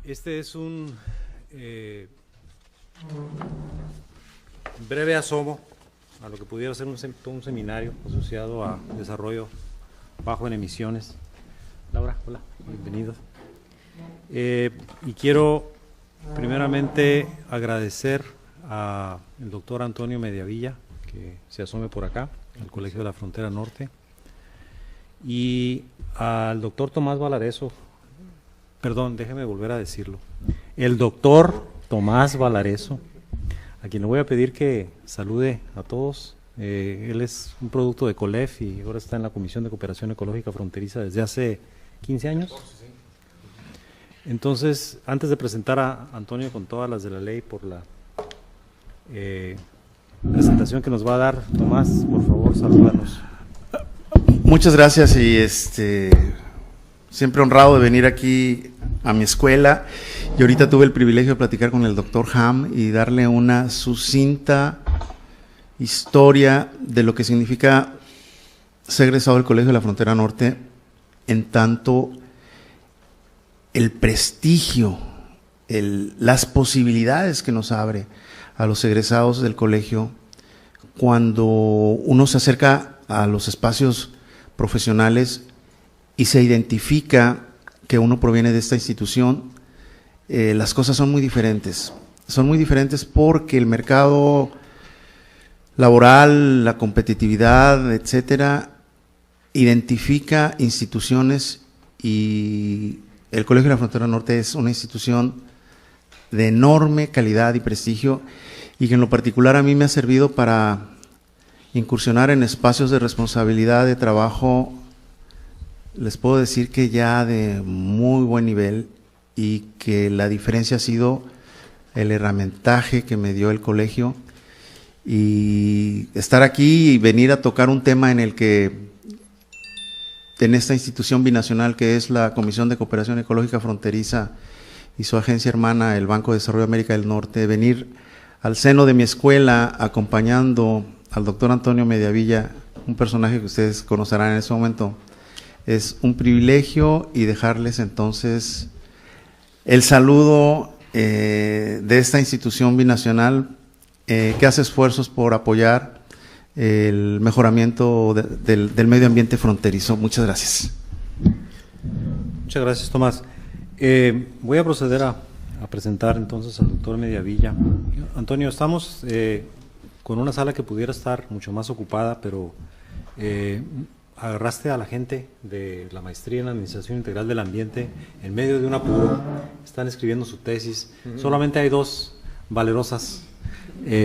Este es un breve asomo a lo que pudiera ser todo un seminario asociado a desarrollo bajo en emisiones. Laura, hola, bienvenidos. Y quiero primeramente agradecer al doctor Antonio Mediavilla, que se asome por acá, al Colegio de la Frontera Norte, y al doctor Tomás Valareso, perdón, déjeme volver a decirlo, el doctor Tomás Valareso, a quien le voy a pedir que salude a todos. Él es un producto de COLEF y ahora está en la Comisión de Cooperación Ecológica Fronteriza desde hace 15 años. Entonces, antes de presentar a Antonio con todas las de la ley por la presentación que nos va a dar, Tomás, por favor, salúdanos. Muchas gracias y siempre honrado de venir aquí a mi escuela, y ahorita tuve el privilegio de platicar con el doctor Ham y darle una sucinta historia de lo que significa ser egresado del Colegio de la Frontera Norte, en tanto el prestigio, las posibilidades que nos abre a los egresados del colegio cuando uno se acerca a los espacios profesionales y se identifica que uno proviene de esta institución. Las cosas son muy diferentes. Son muy diferentes porque el mercado laboral, la competitividad, etcétera, identifica instituciones, y el Colegio de la Frontera Norte es una institución de enorme calidad y prestigio, y que en lo particular a mí me ha servido para incursionar en espacios de responsabilidad de trabajo. Les puedo decir que ya de muy buen nivel, y que la diferencia ha sido el herramientaje que me dio el colegio, y estar aquí y venir a tocar un tema en el que, en esta institución binacional que es la Comisión de Cooperación Ecológica Fronteriza y su agencia hermana, el Banco de Desarrollo de América del Norte, venir al seno de mi escuela acompañando al doctor Antonio Mediavilla, un personaje que ustedes conocerán en ese momento. Es un privilegio, y dejarles entonces el saludo de esta institución binacional que hace esfuerzos por apoyar el mejoramiento del medio ambiente fronterizo. Muchas gracias. Muchas gracias, Tomás. Voy a proceder a presentar entonces al doctor Mediavilla. Antonio, estamos con una sala que pudiera estar mucho más ocupada, pero agarraste a la gente de la maestría en Administración Integral del Ambiente en medio de un apuro, están escribiendo su tesis. Solamente hay dos valerosas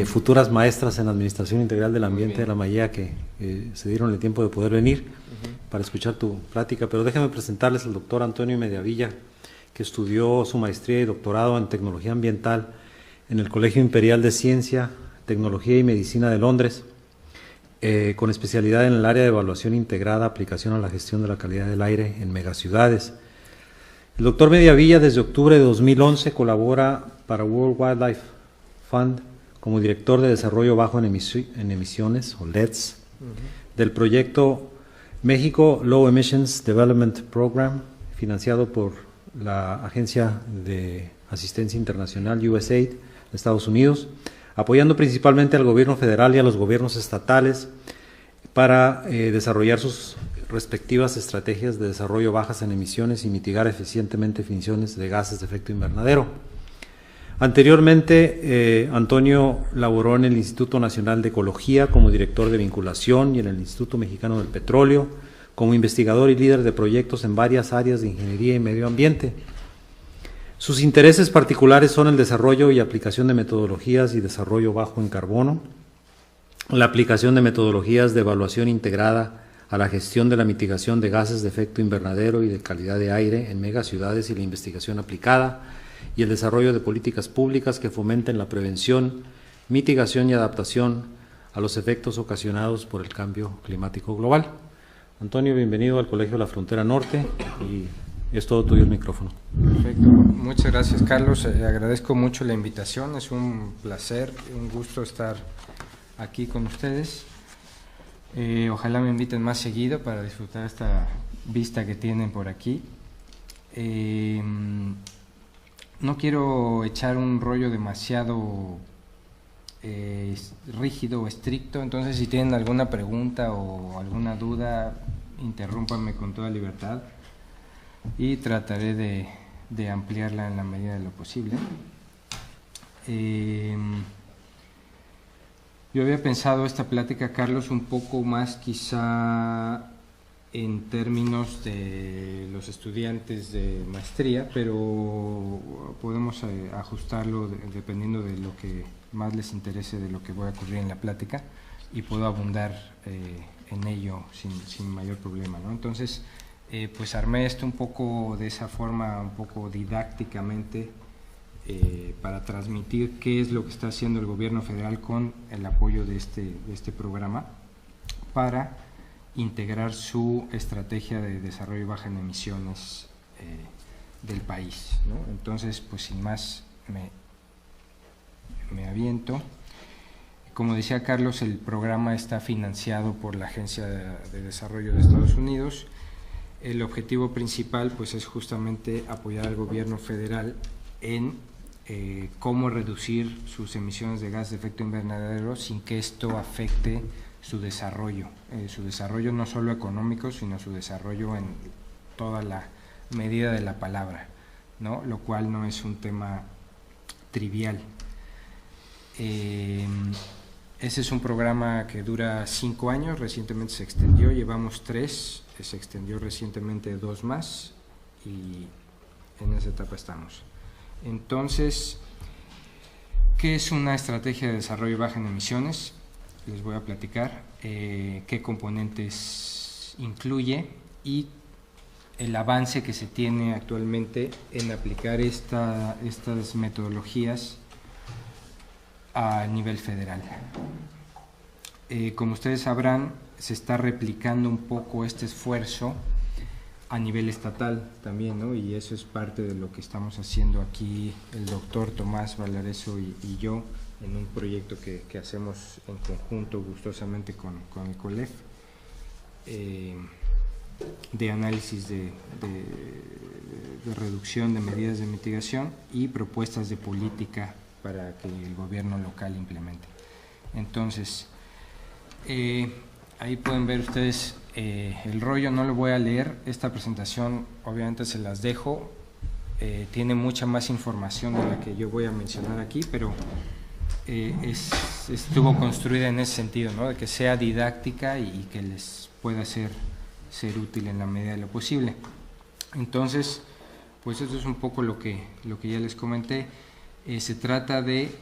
futuras maestras en Administración Integral del Ambiente de la Maía que se dieron el tiempo de poder venir para escuchar tu plática, pero déjenme presentarles al doctor Antonio Mediavilla, que estudió su maestría y doctorado en Tecnología Ambiental en el Colegio Imperial de Ciencia, Tecnología y Medicina de Londres, con especialidad en el área de evaluación integrada, aplicación a la gestión de la calidad del aire en megaciudades. El doctor Mediavilla desde octubre de 2011 colabora para World Wildlife Fund como director de desarrollo bajo en emisiones, o LEDs, del proyecto México Low Emissions Development Program, financiado por la Agencia de Asistencia Internacional USAID de Estados Unidos, apoyando principalmente al gobierno federal y a los gobiernos estatales para desarrollar sus respectivas estrategias de desarrollo bajas en emisiones y mitigar eficientemente emisiones de gases de efecto invernadero. Anteriormente, Antonio laboró en el Instituto Nacional de Ecología como director de vinculación y en el Instituto Mexicano del Petróleo como investigador y líder de proyectos en varias áreas de ingeniería y medio ambiente. Sus intereses particulares son el desarrollo y aplicación de metodologías y desarrollo bajo en carbono, la aplicación de metodologías de evaluación integrada a la gestión de la mitigación de gases de efecto invernadero y de calidad de aire en megaciudades y la investigación aplicada, y el desarrollo de políticas públicas que fomenten la prevención, mitigación y adaptación a los efectos ocasionados por el cambio climático global. Antonio, bienvenido al Colegio de la Frontera Norte, y es todo tuyo el micrófono. Perfecto, muchas gracias, Carlos. Agradezco mucho la invitación, es un placer, un gusto estar aquí con ustedes. Ojalá me inviten más seguido para disfrutar esta vista que tienen por aquí. no quiero echar un rollo demasiado rígido o estricto, entonces si tienen alguna pregunta o alguna duda, interrúmpanme con toda libertad y trataré de ampliarla en la medida de lo posible. Yo había pensado esta plática, Carlos, un poco más quizá en términos de los estudiantes de maestría, pero podemos ajustarlo dependiendo de lo que más les interese de lo que voy a ocurrir en la plática, y puedo abundar en ello sin mayor problema, ¿no? Entonces, pues armé esto un poco de esa forma, un poco didácticamente, para transmitir qué es lo que está haciendo el gobierno federal con el apoyo de este programa para integrar su estrategia de desarrollo baja en emisiones del país, ¿no? Entonces, pues sin más me aviento. Como decía Carlos, el programa está financiado por la Agencia de Desarrollo de Estados Unidos. El objetivo principal, pues, es justamente apoyar al gobierno federal en cómo reducir sus emisiones de gas de efecto invernadero sin que esto afecte su desarrollo no solo económico, sino su desarrollo en toda la medida de la palabra, ¿no? Lo cual no es un tema trivial. Ese es un programa que dura 5 años, recientemente se extendió, llevamos 3, se extendió recientemente 2 más y en esa etapa estamos. Entonces, ¿qué es una estrategia de desarrollo baja en emisiones? Les voy a platicar qué componentes incluye y el avance que se tiene actualmente en aplicar estas metodologías a nivel federal. Como ustedes sabrán, se está replicando un poco este esfuerzo a nivel estatal también, ¿no? Y eso es parte de lo que estamos haciendo aquí el doctor Tomás Valareso y yo en un proyecto que hacemos en conjunto gustosamente con el COLEF, de análisis de reducción de medidas de mitigación y propuestas de política para que el gobierno local implemente. Entonces, ahí pueden ver ustedes el rollo, no lo voy a leer, esta presentación obviamente se las dejo, tiene mucha más información de la que yo voy a mencionar aquí, pero estuvo construida en ese sentido, ¿no? De que sea didáctica y que les pueda ser útil en la medida de lo posible. Entonces, pues esto es un poco lo que ya les comenté. Se trata de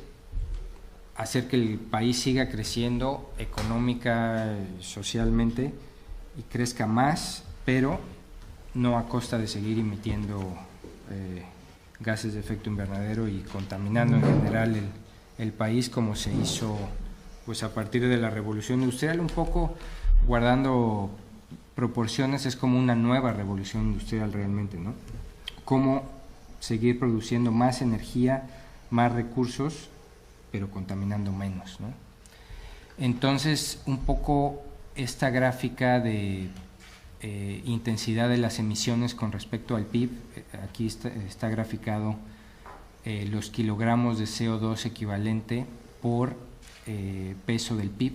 hacer que el país siga creciendo económica, socialmente, y crezca más, pero no a costa de seguir emitiendo gases de efecto invernadero y contaminando en general el país, como se hizo pues a partir de la revolución industrial, un poco guardando proporciones. Es como una nueva revolución industrial realmente, ¿no? Cómo seguir produciendo más energía, más recursos, pero contaminando menos, ¿no? Entonces, un poco esta gráfica de intensidad de las emisiones con respecto al PIB, aquí está graficado los kilogramos de CO2 equivalente por peso del PIB.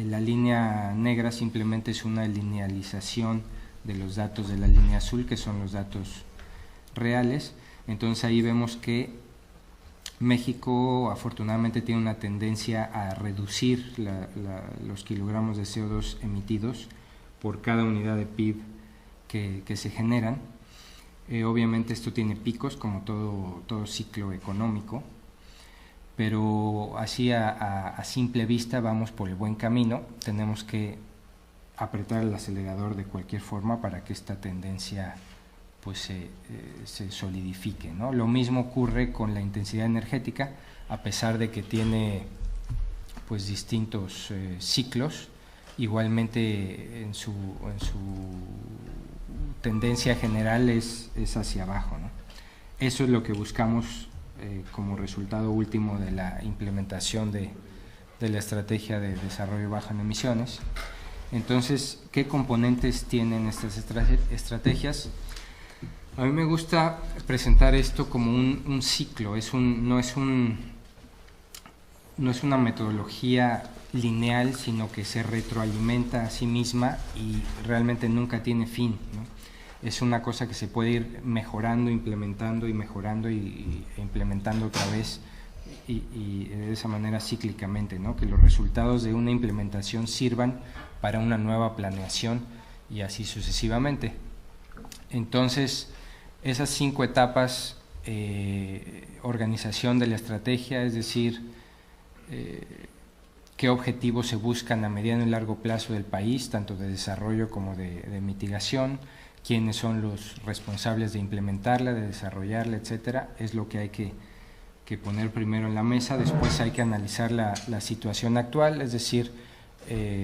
La línea negra simplemente es una linealización de los datos de la línea azul, que son los datos reales. Entonces ahí vemos que México afortunadamente tiene una tendencia a reducir los kilogramos de CO2 emitidos por cada unidad de PIB que se generan. Obviamente esto tiene picos, como todo ciclo económico, pero así a simple vista vamos por el buen camino. Tenemos que apretar el acelerador de cualquier forma para que esta tendencia pues se solidifique, ¿no? Lo mismo ocurre con la intensidad energética, a pesar de que tiene pues distintos ciclos, igualmente en su tendencia general es hacia abajo, ¿no? Eso es lo que buscamos como resultado último de la implementación de la estrategia de desarrollo bajo en emisiones. Entonces, ¿qué componentes tienen estas estrategias? A mí me gusta presentar esto como un ciclo, no es una metodología lineal, sino que se retroalimenta a sí misma y realmente nunca tiene fin, ¿no? Es una cosa que se puede ir mejorando, implementando y mejorando e implementando otra vez y de esa manera cíclicamente, ¿no? Que los resultados de una implementación sirvan para una nueva planeación y así sucesivamente. Entonces, esas 5 etapas, organización de la estrategia, es decir, qué objetivos se buscan a mediano y largo plazo del país, tanto de desarrollo como de mitigación, quiénes son los responsables de implementarla, de desarrollarla, etcétera, es lo que hay que poner primero en la mesa. Después hay que analizar la situación actual, es decir,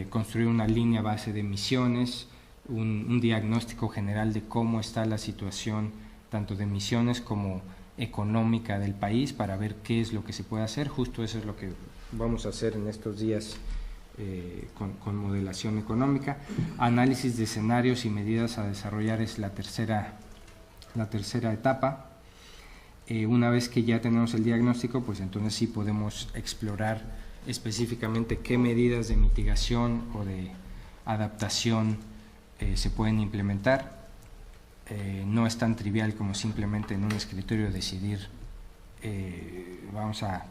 construir una línea base de emisiones, un diagnóstico general de cómo está la situación tanto de emisiones como económica del país para ver qué es lo que se puede hacer. Justo eso es lo que vamos a hacer en estos días con modelación económica. Análisis de escenarios y medidas a desarrollar es la tercera etapa. Una vez que ya tenemos el diagnóstico, pues entonces sí podemos explorar específicamente qué medidas de mitigación o de adaptación se pueden implementar. No es tan trivial como simplemente en un escritorio decidir, vamos a,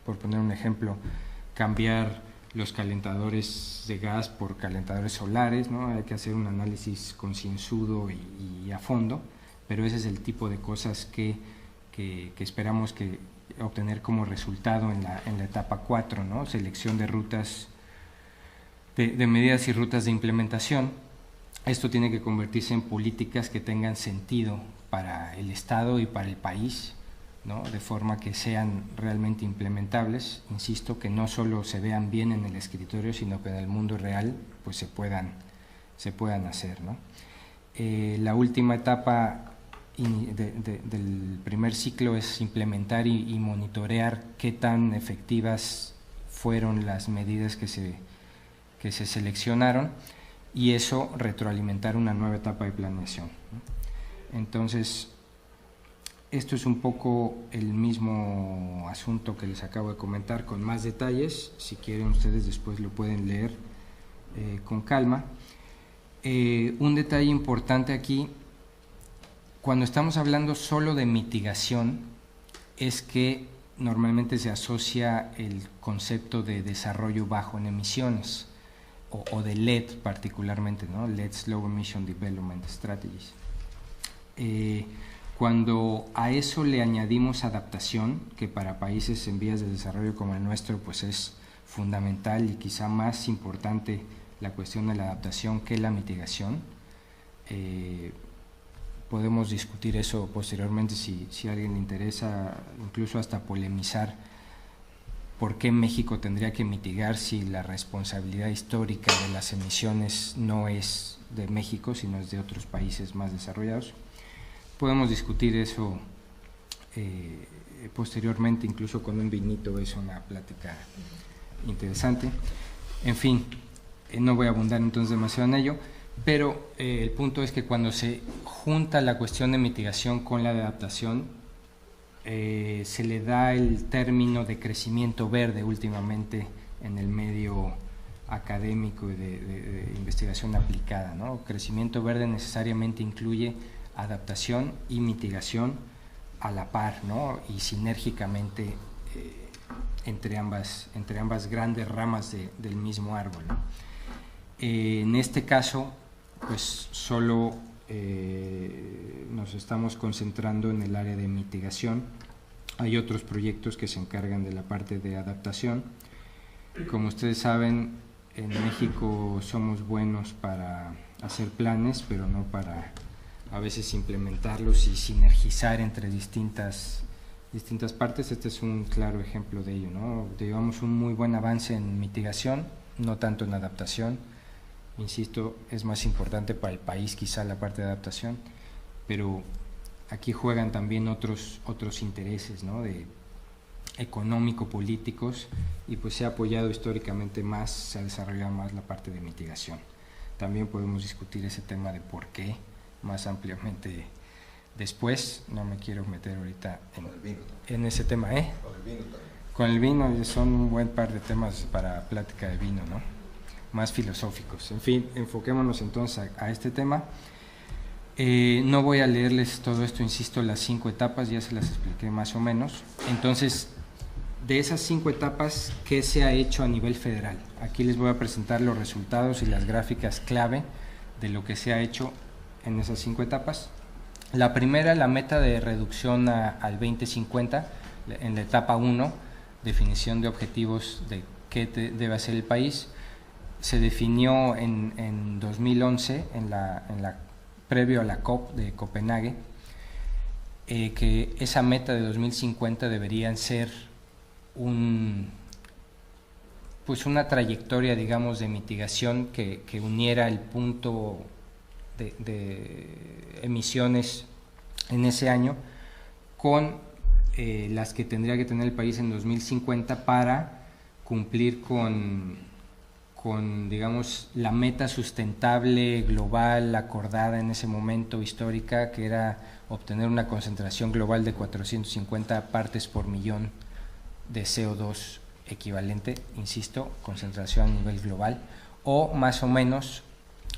por poner un ejemplo, cambiar los calentadores de gas por calentadores solares, ¿no? Hay que hacer un análisis concienzudo y a fondo, pero ese es el tipo de cosas que esperamos que obtener como resultado en la etapa 4, ¿no? Selección de rutas, de medidas y rutas de implementación. Esto tiene que convertirse en políticas que tengan sentido para el Estado y para el país, ¿no? De forma que sean realmente implementables, insisto, que no solo se vean bien en el escritorio, sino que en el mundo real pues se puedan hacer, ¿no? La última etapa del primer ciclo es implementar y monitorear qué tan efectivas fueron las medidas que se seleccionaron, y eso retroalimentar una nueva etapa de planeación, ¿no? Entonces, esto es un poco el mismo asunto que les acabo de comentar con más detalles. Si quieren ustedes después lo pueden leer con calma. Un detalle importante aquí, cuando estamos hablando solo de mitigación, es que normalmente se asocia el concepto de desarrollo bajo en emisiones, o de LED particularmente, ¿no? LED Slow Emission Development Strategies. Cuando a eso le añadimos adaptación, que para países en vías de desarrollo como el nuestro pues es fundamental y quizá más importante la cuestión de la adaptación que la mitigación, podemos discutir eso posteriormente si a alguien le interesa, incluso hasta polemizar por qué México tendría que mitigar si la responsabilidad histórica de las emisiones no es de México, sino es de otros países más desarrollados. Podemos discutir eso posteriormente, incluso con un vinito, es una plática interesante. En fin, no voy a abundar entonces demasiado en ello, pero el punto es que cuando se junta la cuestión de mitigación con la de adaptación, se le da el término de crecimiento verde últimamente en el medio académico y de investigación aplicada, ¿no? Crecimiento verde necesariamente incluye adaptación y mitigación a la par, ¿no? Y sinérgicamente entre ambas grandes ramas del mismo árbol, ¿no? En este caso, pues solo nos estamos concentrando en el área de mitigación. Hay otros proyectos que se encargan de la parte de adaptación. Como ustedes saben, en México somos buenos para hacer planes, pero no para a veces implementarlos y sinergizar entre distintas partes. Este es un claro ejemplo de ello, ¿no? Llevamos un muy buen avance en mitigación, no tanto en adaptación. Insisto, es más importante para el país quizá la parte de adaptación, pero aquí juegan también otros intereses, ¿no? De económico-políticos, y pues se ha apoyado históricamente más, se ha desarrollado más la parte de mitigación. También podemos discutir ese tema de por qué más ampliamente después. No me quiero meter ahorita Con el vino. en ese tema, ¿eh? Con el vino también. Con el vino son un buen par de temas para plática de vino, ¿no? Más filosóficos. En fin, enfoquémonos entonces a este tema. No voy a leerles todo esto, insisto, las 5 etapas, ya se las expliqué más o menos. Entonces, de esas 5 etapas, ¿qué se ha hecho a nivel federal? Aquí les voy a presentar los resultados y las gráficas clave de lo que se ha hecho en esas 5 etapas. La primera, la meta de reducción al 2050, en la etapa 1, definición de objetivos de qué debe hacer el país, se definió en 2011, previo a la COP de Copenhague, que esa meta de 2050 deberían ser una trayectoria, digamos, de mitigación que uniera el punto de emisiones en ese año con las que tendría que tener el país en 2050 para cumplir con digamos, la meta sustentable global acordada en ese momento histórica, que era obtener una concentración global de 450 partes por millón de CO2 equivalente, insisto, concentración a nivel global, o más o menos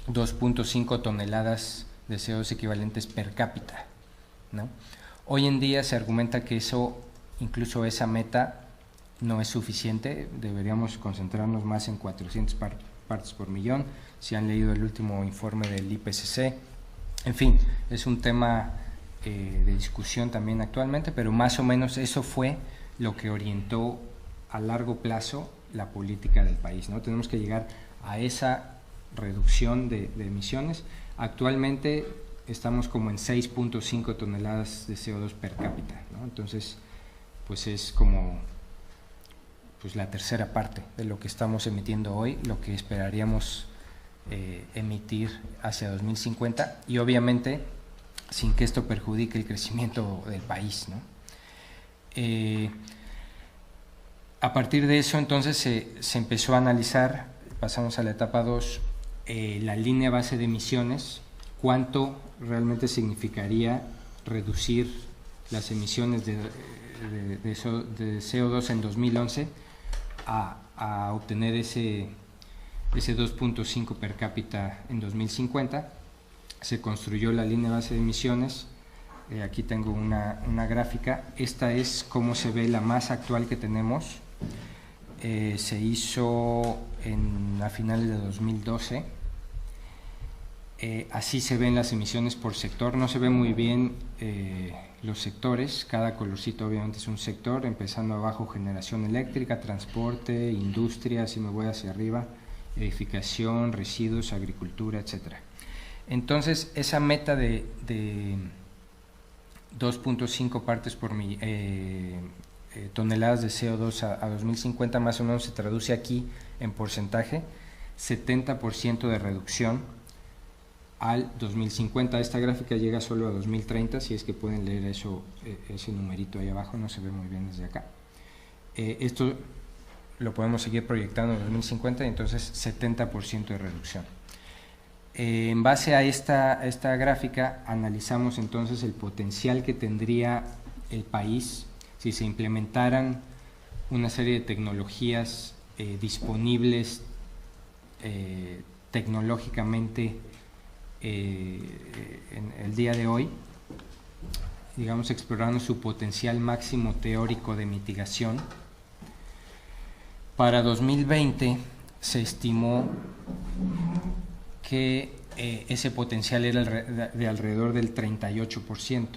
2.5 toneladas de CO2 equivalentes per cápita, ¿no? Hoy en día se argumenta que incluso esa meta no es suficiente, deberíamos concentrarnos más en 400 partes por millón. Si han leído el último informe del IPCC, en fin, es un tema de discusión también actualmente, pero más o menos eso fue lo que orientó a largo plazo la política del país, ¿no? Tenemos que llegar a esa reducción de emisiones. Actualmente estamos como en 6.5 toneladas de CO2 per cápita, ¿no? Entonces, pues es como la tercera parte de lo que estamos emitiendo hoy, lo que esperaríamos emitir hacia 2050, y obviamente sin que esto perjudique el crecimiento del país, ¿no? A partir de eso, entonces, se empezó a analizar, pasamos a la etapa 2, la línea base de emisiones, cuánto realmente significaría reducir las emisiones de CO2 en 2011 a obtener ese 2.5 per cápita en 2050. Se construyó la línea base de emisiones. Aquí tengo una gráfica. Esta es cómo se ve la más actual que tenemos. Se hizo a finales de 2012. Así se ven las emisiones por sector. No se ve muy bien los sectores, cada colorcito obviamente es un sector, empezando abajo: generación eléctrica, transporte, industria, si me voy hacia arriba, edificación, residuos, agricultura, etcétera. Entonces, esa meta de 2.5 partes por toneladas de CO2 a 2050 más o menos se traduce aquí en porcentaje: 70% de reducción al 2050. Esta gráfica llega solo a 2030, si es que pueden leer eso, ese numerito ahí abajo, no se ve muy bien desde acá. Esto lo podemos seguir proyectando en 2050, y entonces 70% de reducción. En base a esta gráfica analizamos entonces el potencial que tendría el país si se implementaran una serie de tecnologías disponibles tecnológicamente en el día de hoy, digamos, explorando su potencial máximo teórico de mitigación. Para 2020 se estimó que ese potencial era de alrededor del 38%.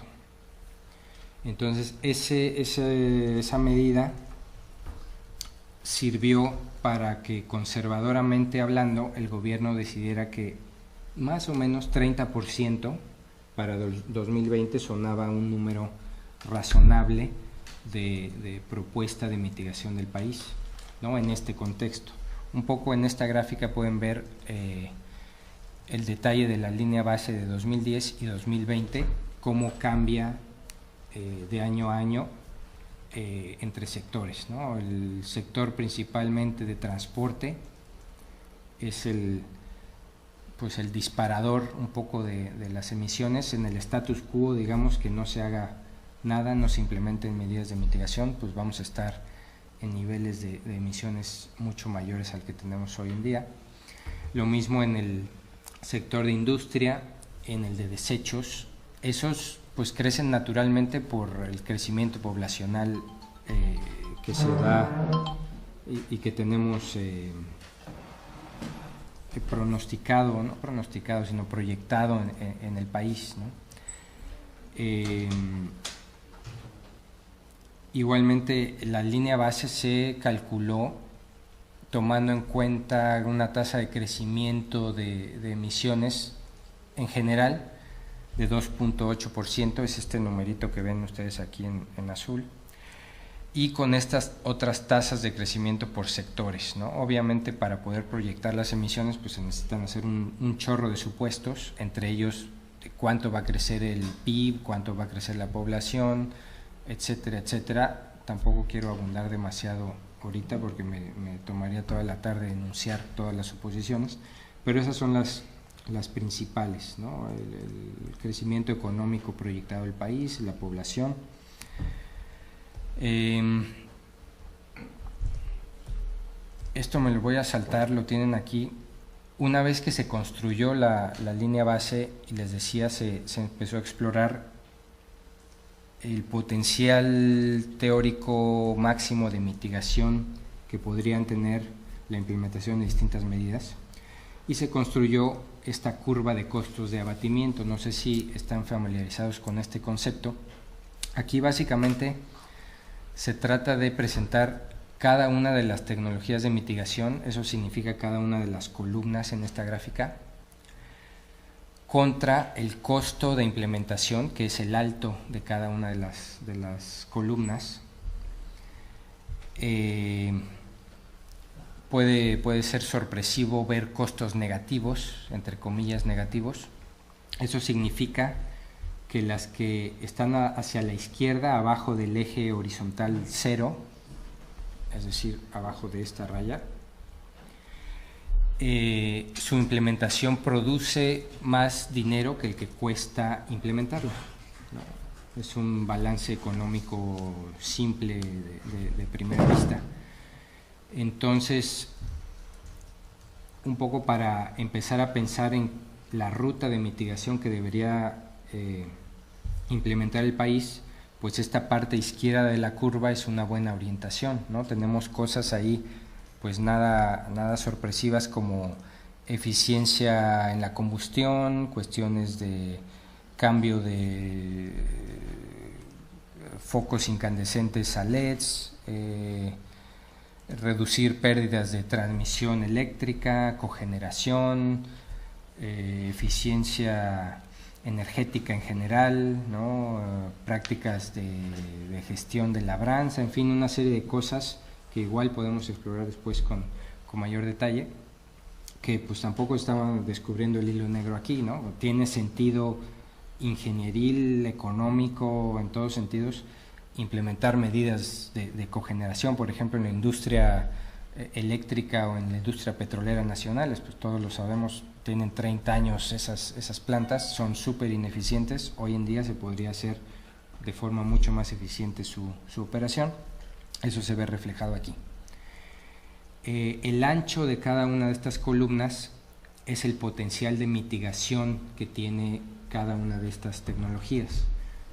Entonces, esa medida sirvió para que, conservadoramente hablando, el gobierno decidiera que más o menos 30% para 2020 sonaba un número razonable de propuesta de mitigación del país, ¿no? En este contexto. Un poco en esta gráfica pueden ver el detalle de la línea base de 2010 y 2020, cómo cambia de año a año entre sectores, ¿no? El sector principalmente de transporte es pues el disparador un poco de las emisiones. En el status quo, digamos, que no se haga nada, no se implementen medidas de mitigación, pues vamos a estar en niveles de emisiones mucho mayores al que tenemos hoy en día. Lo mismo en el sector de industria, en el de desechos. Esos pues crecen naturalmente por el crecimiento poblacional que se da y que tenemos pronosticado, no pronosticado, sino proyectado en el país, ¿no? Igualmente, la línea base se calculó tomando en cuenta una tasa de crecimiento de emisiones en general de 2.8%, es este numerito que ven ustedes aquí en azul, y con estas otras tasas de crecimiento por sectores, ¿no? Obviamente, para poder proyectar las emisiones, pues se necesitan hacer un chorro de supuestos, entre ellos de cuánto va a crecer el PIB, cuánto va a crecer la población, etcétera, etcétera. Tampoco quiero abundar demasiado ahorita porque me tomaría toda la tarde enunciar todas las suposiciones, pero esas son las principales, ¿no? El crecimiento económico proyectado del país, la población. Esto me lo voy a saltar, lo tienen aquí. Una vez que se construyó la línea base, y les decía, se empezó a explorar el potencial teórico máximo de mitigación que podrían tener la implementación de distintas medidas, y se construyó esta curva de costos de abatimiento. No sé si están familiarizados con este concepto. Aquí básicamente se trata de presentar cada una de las tecnologías de mitigación, eso significa cada una de las columnas en esta gráfica, contra el costo de implementación, que es el alto de cada una de las columnas. Puede ser sorpresivo ver costos negativos, entre comillas negativos. Eso significa que las que están hacia la izquierda, abajo del eje horizontal 0, es decir, abajo de esta raya, su implementación produce más dinero que el que cuesta implementarlo, ¿no? Es un balance económico simple de primera vista. Entonces, un poco para empezar a pensar en la ruta de mitigación que debería implementar el país, pues esta parte izquierda de la curva es una buena orientación, ¿no? Tenemos cosas ahí pues nada sorpresivas, como eficiencia en la combustión, cuestiones de cambio de focos incandescentes a LEDs, reducir pérdidas de transmisión eléctrica, cogeneración, eficiencia energética en general, ¿no? Prácticas de gestión de labranza, en fin, una serie de cosas que igual podemos explorar después con mayor detalle, que pues tampoco estaban descubriendo el hilo negro aquí, ¿no? Tiene sentido ingenieril, económico, en todos sentidos, implementar medidas de cogeneración, por ejemplo, en la industria eléctrica o en la industria petrolera nacionales, pues todos lo sabemos, tienen 30 años esas plantas, son súper ineficientes. Hoy en día se podría hacer de forma mucho más eficiente su operación. Eso se ve reflejado aquí. El ancho de cada una de estas columnas es el potencial de mitigación que tiene cada una de estas tecnologías,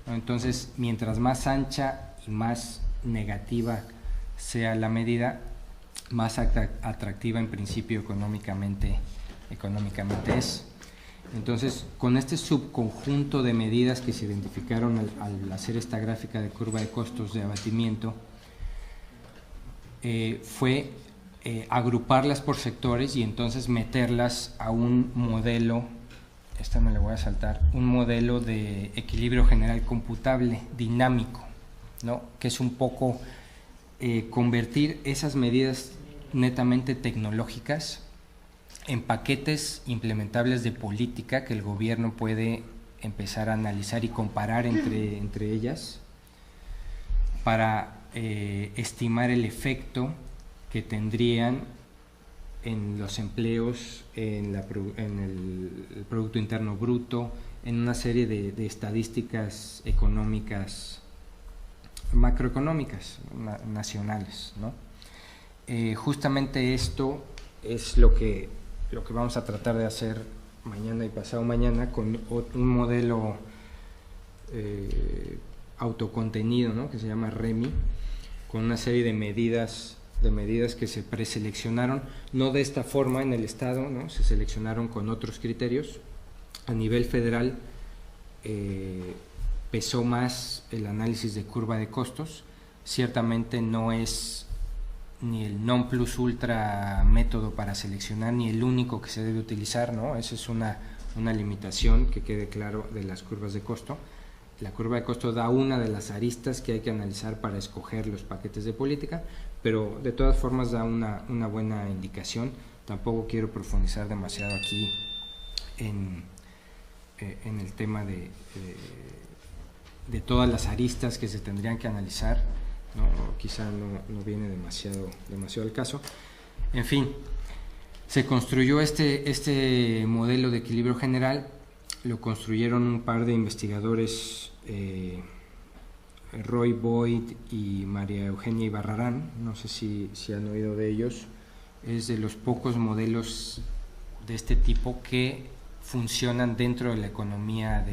¿no? Entonces, mientras más ancha y más negativa sea la medida, más atractiva en principio económicamente es. Entonces, con este subconjunto de medidas que se identificaron al hacer esta gráfica de curva de costos de abatimiento, fue agruparlas por sectores y entonces meterlas a un modelo, esta me la voy a saltar, un modelo de equilibrio general computable dinámico, ¿no? Que es un poco convertir esas medidas netamente tecnológicas en paquetes implementables de política que el gobierno puede empezar a analizar y comparar entre ellas para estimar el efecto que tendrían en los empleos, en el Producto Interno Bruto, en una serie de estadísticas económicas, macroeconómicas, nacionales, ¿no? Justamente esto es lo que vamos a tratar de hacer mañana y pasado mañana con un modelo autocontenido, ¿no? Que se llama REMI, con una serie de medidas que se preseleccionaron, no de esta forma en el Estado, ¿no? Se seleccionaron con otros criterios. A nivel federal pesó más el análisis de curva de costos. Ciertamente no es ni el non plus ultra método para seleccionar, ni el único que se debe utilizar, ¿no? Esa es una limitación, que quede claro, de las curvas de costo. La curva de costo da una de las aristas que hay que analizar para escoger los paquetes de política, pero de todas formas da una buena indicación. Tampoco quiero profundizar demasiado aquí en el tema de todas las aristas que se tendrían que analizar, ¿no? Quizá no viene demasiado al caso. En fin, se construyó este modelo de equilibrio general. Lo construyeron un par de investigadores, Roy Boyd y María Eugenia Ibarrarán, no sé si han oído de ellos. Es de los pocos modelos de este tipo que funcionan dentro de la economía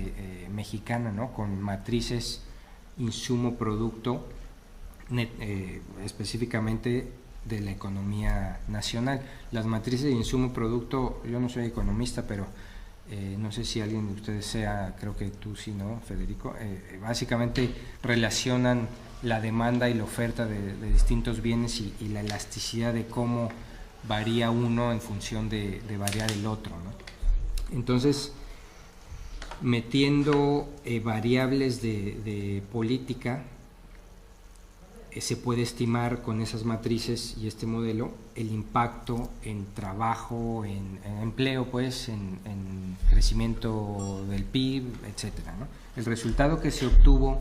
mexicana, ¿no? Con matrices insumo-producto, específicamente de la economía nacional. Las matrices de insumo-producto, yo no soy economista, pero no sé si alguien de ustedes sea, creo que tú sí, ¿no, Federico? Básicamente relacionan la demanda y la oferta de distintos bienes y la elasticidad de cómo varía uno en función de variar el otro, ¿no? Entonces, metiendo variables de política, se puede estimar con esas matrices y este modelo el impacto en trabajo, en empleo, pues, en crecimiento del PIB, etcétera, ¿no? El resultado que se obtuvo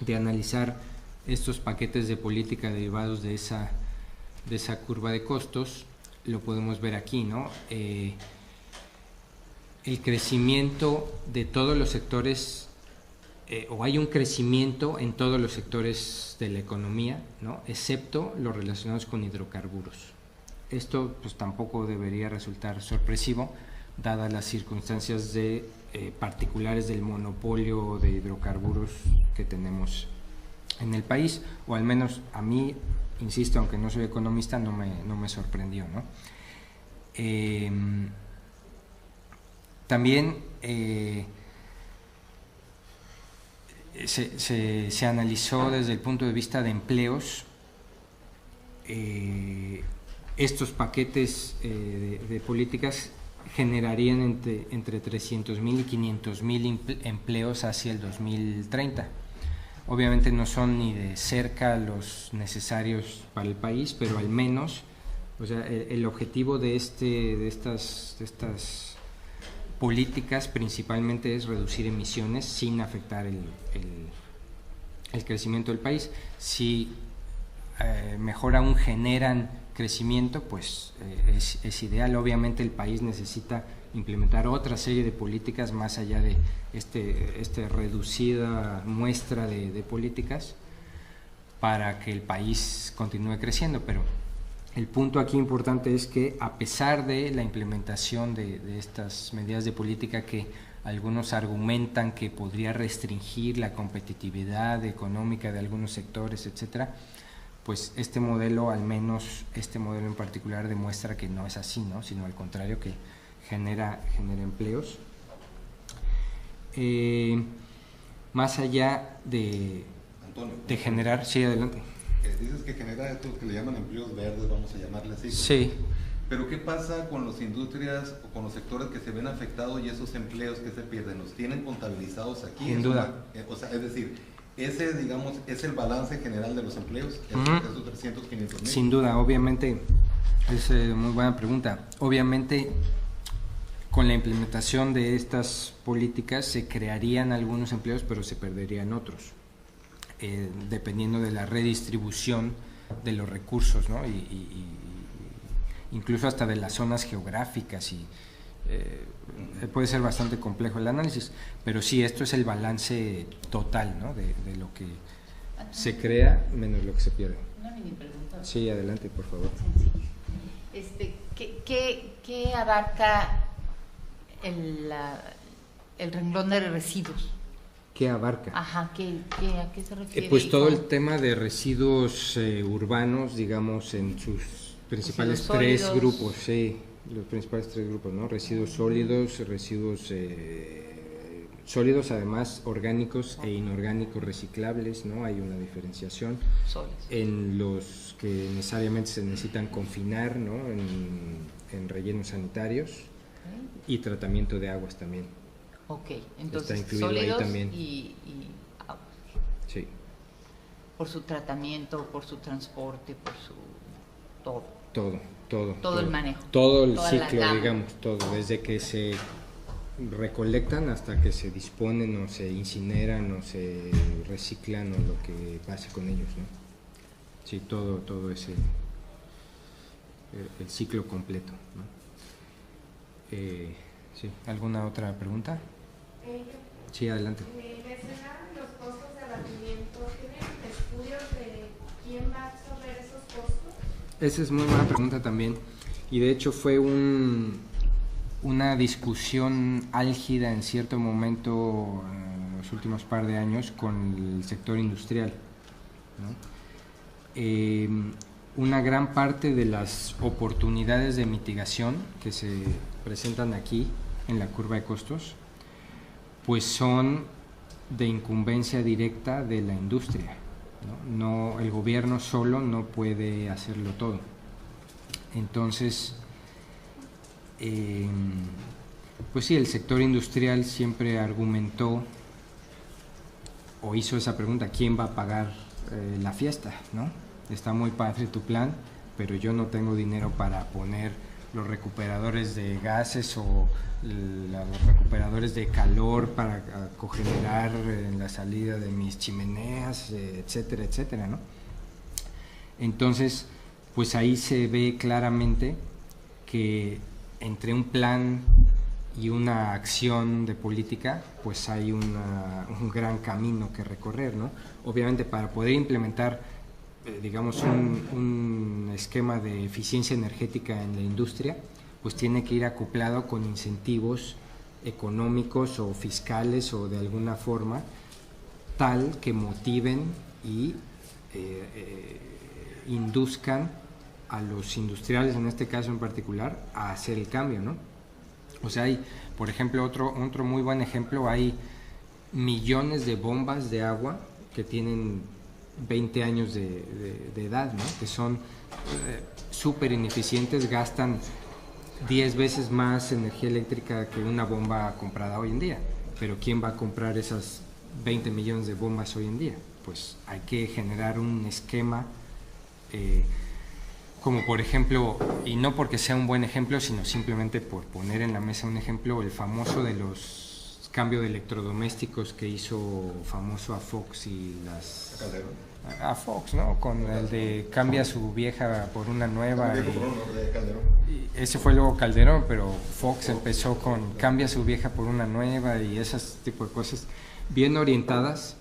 de analizar estos paquetes de política derivados de esa curva de costos lo podemos ver aquí, ¿no? El crecimiento de todos los sectores, o hay un crecimiento en todos los sectores de la economía, ¿no? Excepto los relacionados con hidrocarburos. Esto pues tampoco debería resultar sorpresivo, dadas las circunstancias particulares del monopolio de hidrocarburos que tenemos en el país, o al menos a mí, insisto, aunque no soy economista, no me sorprendió, ¿no? También se analizó desde el punto de vista de empleos. Estos paquetes de políticas generarían entre 300,000 y 500,000 empleos hacia el 2030. Obviamente no son ni de cerca los necesarios para el país, pero al menos, o sea, el objetivo de estas políticas principalmente es reducir emisiones sin afectar el crecimiento del país. Si mejor aún generan crecimiento, pues es ideal. Obviamente el país necesita implementar otra serie de políticas más allá de esta reducida muestra de políticas para que el país continúe creciendo, pero el punto aquí importante es que a pesar de la implementación de estas medidas de política que algunos argumentan que podría restringir la competitividad económica de algunos sectores, etcétera, pues este modelo, al menos este modelo en particular, demuestra que no es así, ¿no? Sino al contrario, que genera empleos. Más allá de generar, sí, adelante. Dices que genera esto que le llaman empleos verdes, vamos a llamarle así. Sí. Pero ¿qué pasa con las industrias o con los sectores que se ven afectados y esos empleos que se pierden? ¿Los tienen contabilizados aquí? Sin duda. O sea, es decir, ese, digamos, es el balance general de los empleos, esos 300, 500 mil. Sin duda, obviamente, es muy buena pregunta. Obviamente, con la implementación de estas políticas se crearían algunos empleos, pero se perderían otros. Dependiendo de la redistribución de los recursos, ¿no? incluso hasta de las zonas geográficas y puede ser bastante complejo el análisis, pero sí, esto es el balance total, ¿no? de lo que se crea menos lo que se pierde. Una mini pregunta. Sí, adelante, por favor. ¿Qué abarca el renglón de residuos? ¿Qué abarca? Ajá, ¿a qué se refiere? Pues todo el tema de residuos urbanos, digamos, en sus principales Residuos tres sólidos. grupos, sí, los principales tres grupos, ¿no? Residuos sólidos, residuos sólidos, además orgánicos e inorgánicos reciclables, ¿no? Hay una diferenciación Sólidos. en los que necesariamente se necesitan confinar, ¿no? En rellenos sanitarios y tratamiento de aguas también. Ok, entonces Está incluido ahí sólidos también. y aguas. Sí. Por su tratamiento, por su transporte, por su todo. Todo el manejo. Todo el Toda la ciclo, gama. digamos, todo, desde que se recolectan hasta que se disponen o se incineran o se reciclan o lo que pase con ellos, ¿no? Sí, todo ese el ciclo completo, ¿no? Sí, ¿alguna otra pregunta? Sí, adelante. Mencionaban los costos de abatimiento. ¿Tienen estudios de quién va a absorber esos costos? Esa es muy buena pregunta también, y de hecho fue una discusión álgida en cierto momento en los últimos par de años con el sector industrial, ¿no? Una gran parte de las oportunidades de mitigación que se presentan aquí en la curva de costos, pues son de incumbencia directa de la industria, ¿no? El gobierno solo no puede hacerlo todo. Entonces, pues sí, el sector industrial siempre argumentó o hizo esa pregunta: ¿quién va a pagar la fiesta, ¿no? Está muy padre tu plan, pero yo no tengo dinero para poner los recuperadores de gases o los recuperadores de calor para cogenerar en la salida de mis chimeneas, etcétera, etcétera, ¿no? Entonces, pues ahí se ve claramente que entre un plan y una acción de política, pues hay un gran camino que recorrer, ¿no? Obviamente, para poder implementar digamos un esquema de eficiencia energética en la industria, pues tiene que ir acoplado con incentivos económicos o fiscales o de alguna forma tal que motiven y induzcan a los industriales, en este caso en particular, a hacer el cambio, ¿no? O sea, hay, por ejemplo, otro muy buen ejemplo, hay millones de bombas de agua que tienen 20 años de edad, ¿no? Que son súper ineficientes, gastan 10 veces más energía eléctrica que una bomba comprada hoy en día. Pero ¿quién va a comprar esas 20 millones de bombas hoy en día? Pues hay que generar un esquema, como por ejemplo, y no porque sea un buen ejemplo, sino simplemente por poner en la mesa un ejemplo, el famoso de los cambios de electrodomésticos que hizo famoso a Fox y las... A Fox, ¿no? Con el de cambia su vieja por una nueva. Y ese fue luego Calderón, pero Fox empezó con cambia su vieja por una nueva y esas tipo de cosas bien orientadas,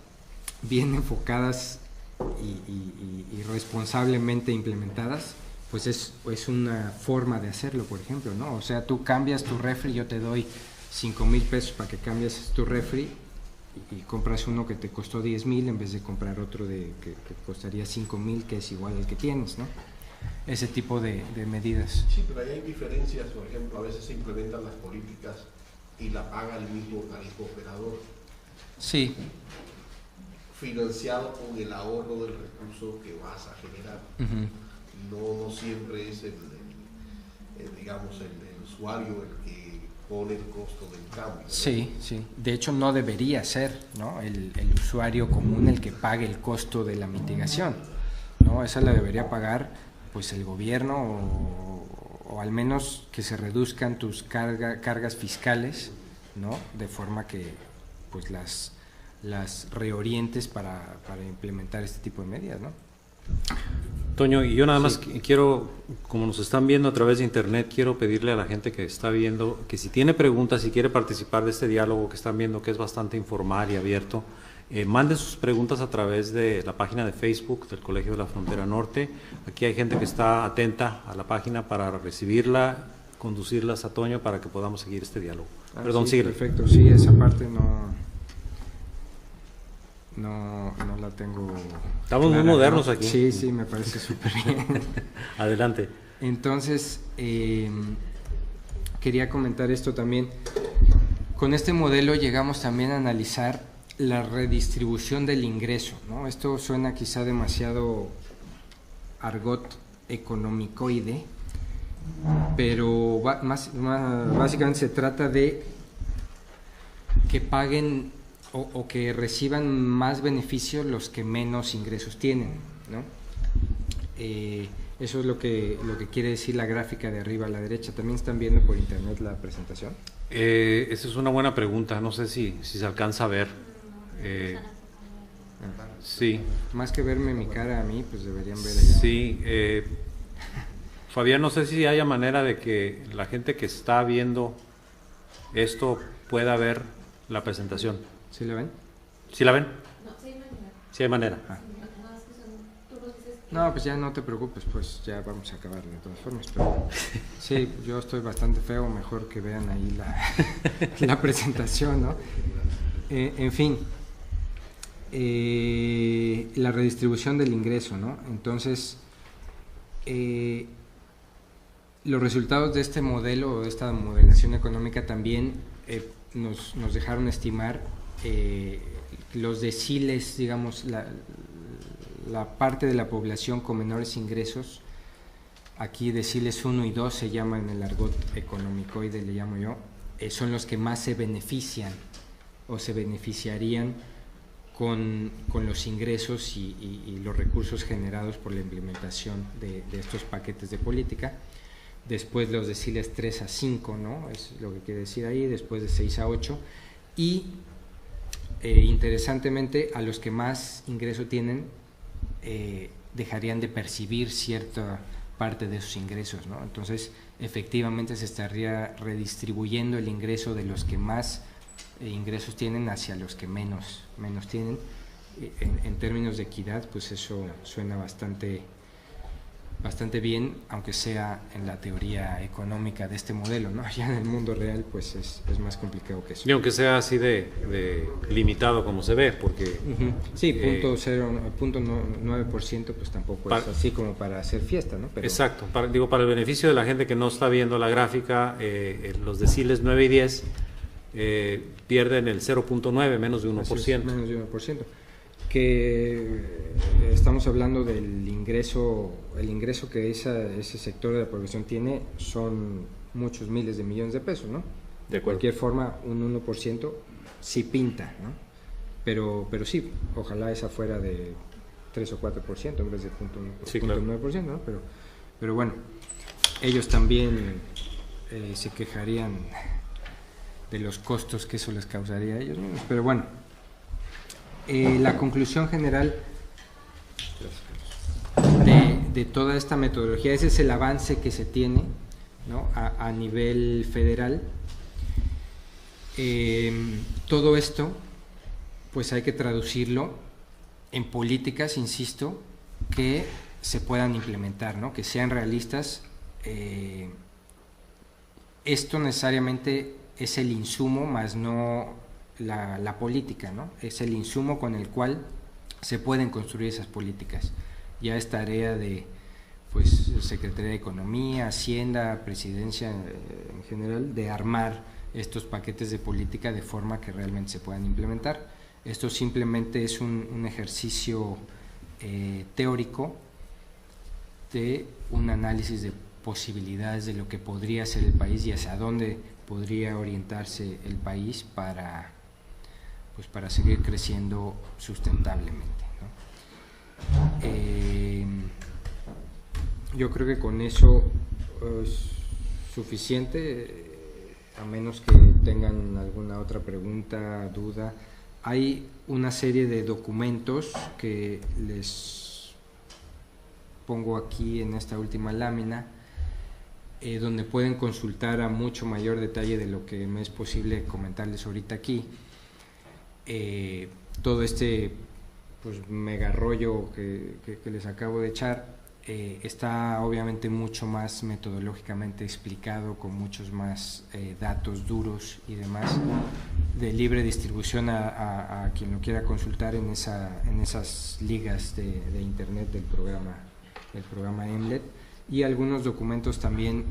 bien enfocadas y responsablemente implementadas, pues es una forma de hacerlo, por ejemplo, ¿no? O sea, tú cambias tu refri, yo te doy 5,000 pesos para que cambies tu refri y compras uno que te costó 10,000 en vez de comprar otro que costaría 5,000, que es igual al que tienes, ¿no? Ese tipo de medidas. Sí, pero ahí hay diferencias. Por ejemplo, a veces se implementan las políticas y la paga el mismo organismo operador, Sí, financiado con el ahorro del recurso que vas a generar. No siempre es digamos, el usuario el que pone el costo del cambio, ¿no? sí. De hecho, no debería ser, ¿no? el usuario común el que pague el costo de la mitigación, ¿no? Esa la debería pagar pues el gobierno o al menos que se reduzcan tus cargas fiscales, ¿no? De forma que pues las reorientes para implementar este tipo de medidas, ¿no? Toño, y yo nada más quiero, como nos están viendo a través de internet, quiero pedirle a la gente que está viendo que si tiene preguntas, si quiere participar de este diálogo que están viendo, que es bastante informal y abierto, manden sus preguntas a través de la página de Facebook del Colegio de la Frontera Norte. Aquí hay gente que está atenta a la página para recibirla, conducirlas a Toño para que podamos seguir este diálogo. Perdón, sí, síguele. perfecto, sí, esa parte no la tengo. Estamos muy clara, modernos ¿no? aquí. Sí, me parece súper bien. Adelante. Entonces, quería comentar esto también. Con este modelo llegamos también a analizar la redistribución del ingreso, ¿no? Esto suena quizá demasiado argot económicoide, pero básicamente se trata de que paguen o que reciban más beneficios los que menos ingresos tienen, ¿no? Eso es lo que quiere decir la gráfica de arriba a la derecha. ¿También están viendo por internet la presentación? Esa es una buena pregunta, no sé si se alcanza a ver. Sí. Más que verme mi cara a mí, pues deberían ver allá. Sí. Fabián, no sé si haya manera de que la gente que está viendo esto pueda ver la presentación. ¿Sí la ven? ¿Sí la ven? No, sí hay manera. Sí hay manera. Ah. No, es que tú nos dices que... No, pues ya no te preocupes, pues ya vamos a acabar de todas formas. Pero sí, yo estoy bastante feo, mejor que vean ahí la presentación, ¿no? En fin, la redistribución del ingreso, ¿no? Entonces, los resultados de este modelo, de esta modelación económica también nos dejaron estimar los deciles, digamos, la parte de la población con menores ingresos. Aquí deciles 1 y 2 se llama en el argot económicoide, le llamo yo, son los que más se benefician o se beneficiarían con los ingresos y los recursos generados por la implementación de estos paquetes de política. Después los deciles 3 a 5, ¿no? Es lo que quiere decir ahí, después de 6 a 8. Y interesantemente, a los que más ingreso tienen, dejarían de percibir cierta parte de sus ingresos, ¿no? Entonces, efectivamente se estaría redistribuyendo el ingreso de los que más ingresos tienen hacia los que menos tienen. En términos de equidad, pues eso suena bastante bien, aunque sea en la teoría económica de este modelo, ¿no? Ya en el mundo real, pues es más complicado que eso. Y aunque sea así de limitado como se ve, porque... Sí, 0.9%, pues tampoco es así como para hacer fiesta, ¿no? Pero, exacto, para el beneficio de la gente que no está viendo la gráfica, los deciles 9 y 10 pierden el 0.9, menos de 1%. Menos de 1%. Que estamos hablando del ingreso, el ingreso que ese sector de la población tiene son muchos miles de millones de pesos, ¿no? De cualquier forma, un 1% sí pinta, ¿no? Pero sí, ojalá esa fuera de 3 o 4% en vez de 0.9%, sí, claro. ¿no? Pero bueno, ellos también se quejarían de los costos que eso les causaría a ellos mismos, pero bueno. La conclusión general de toda esta metodología, ese es el avance que se tiene, ¿no? a nivel federal. Todo esto, pues hay que traducirlo en políticas, insisto, que se puedan implementar, ¿no? Que sean realistas. Esto necesariamente es el insumo, más no la política, ¿no? Es el insumo con el cual se pueden construir esas políticas. Ya es tarea de, pues, Secretaría de Economía, Hacienda, Presidencia en general, de armar estos paquetes de política de forma que realmente se puedan implementar. Esto simplemente es un ejercicio teórico de un análisis de posibilidades de lo que podría ser el país y hacia dónde podría orientarse el país para seguir creciendo sustentablemente, ¿no? Yo creo que con eso es suficiente, a menos que tengan alguna otra pregunta, duda. Hay una serie de documentos que les pongo aquí en esta última lámina, donde pueden consultar a mucho mayor detalle de lo que me es posible comentarles ahorita aquí. Todo este pues mega rollo que les acabo de echar está obviamente mucho más metodológicamente explicado, con muchos más datos duros y demás, de libre distribución a quien lo quiera consultar en esas ligas de internet del programa EMLET, y algunos documentos también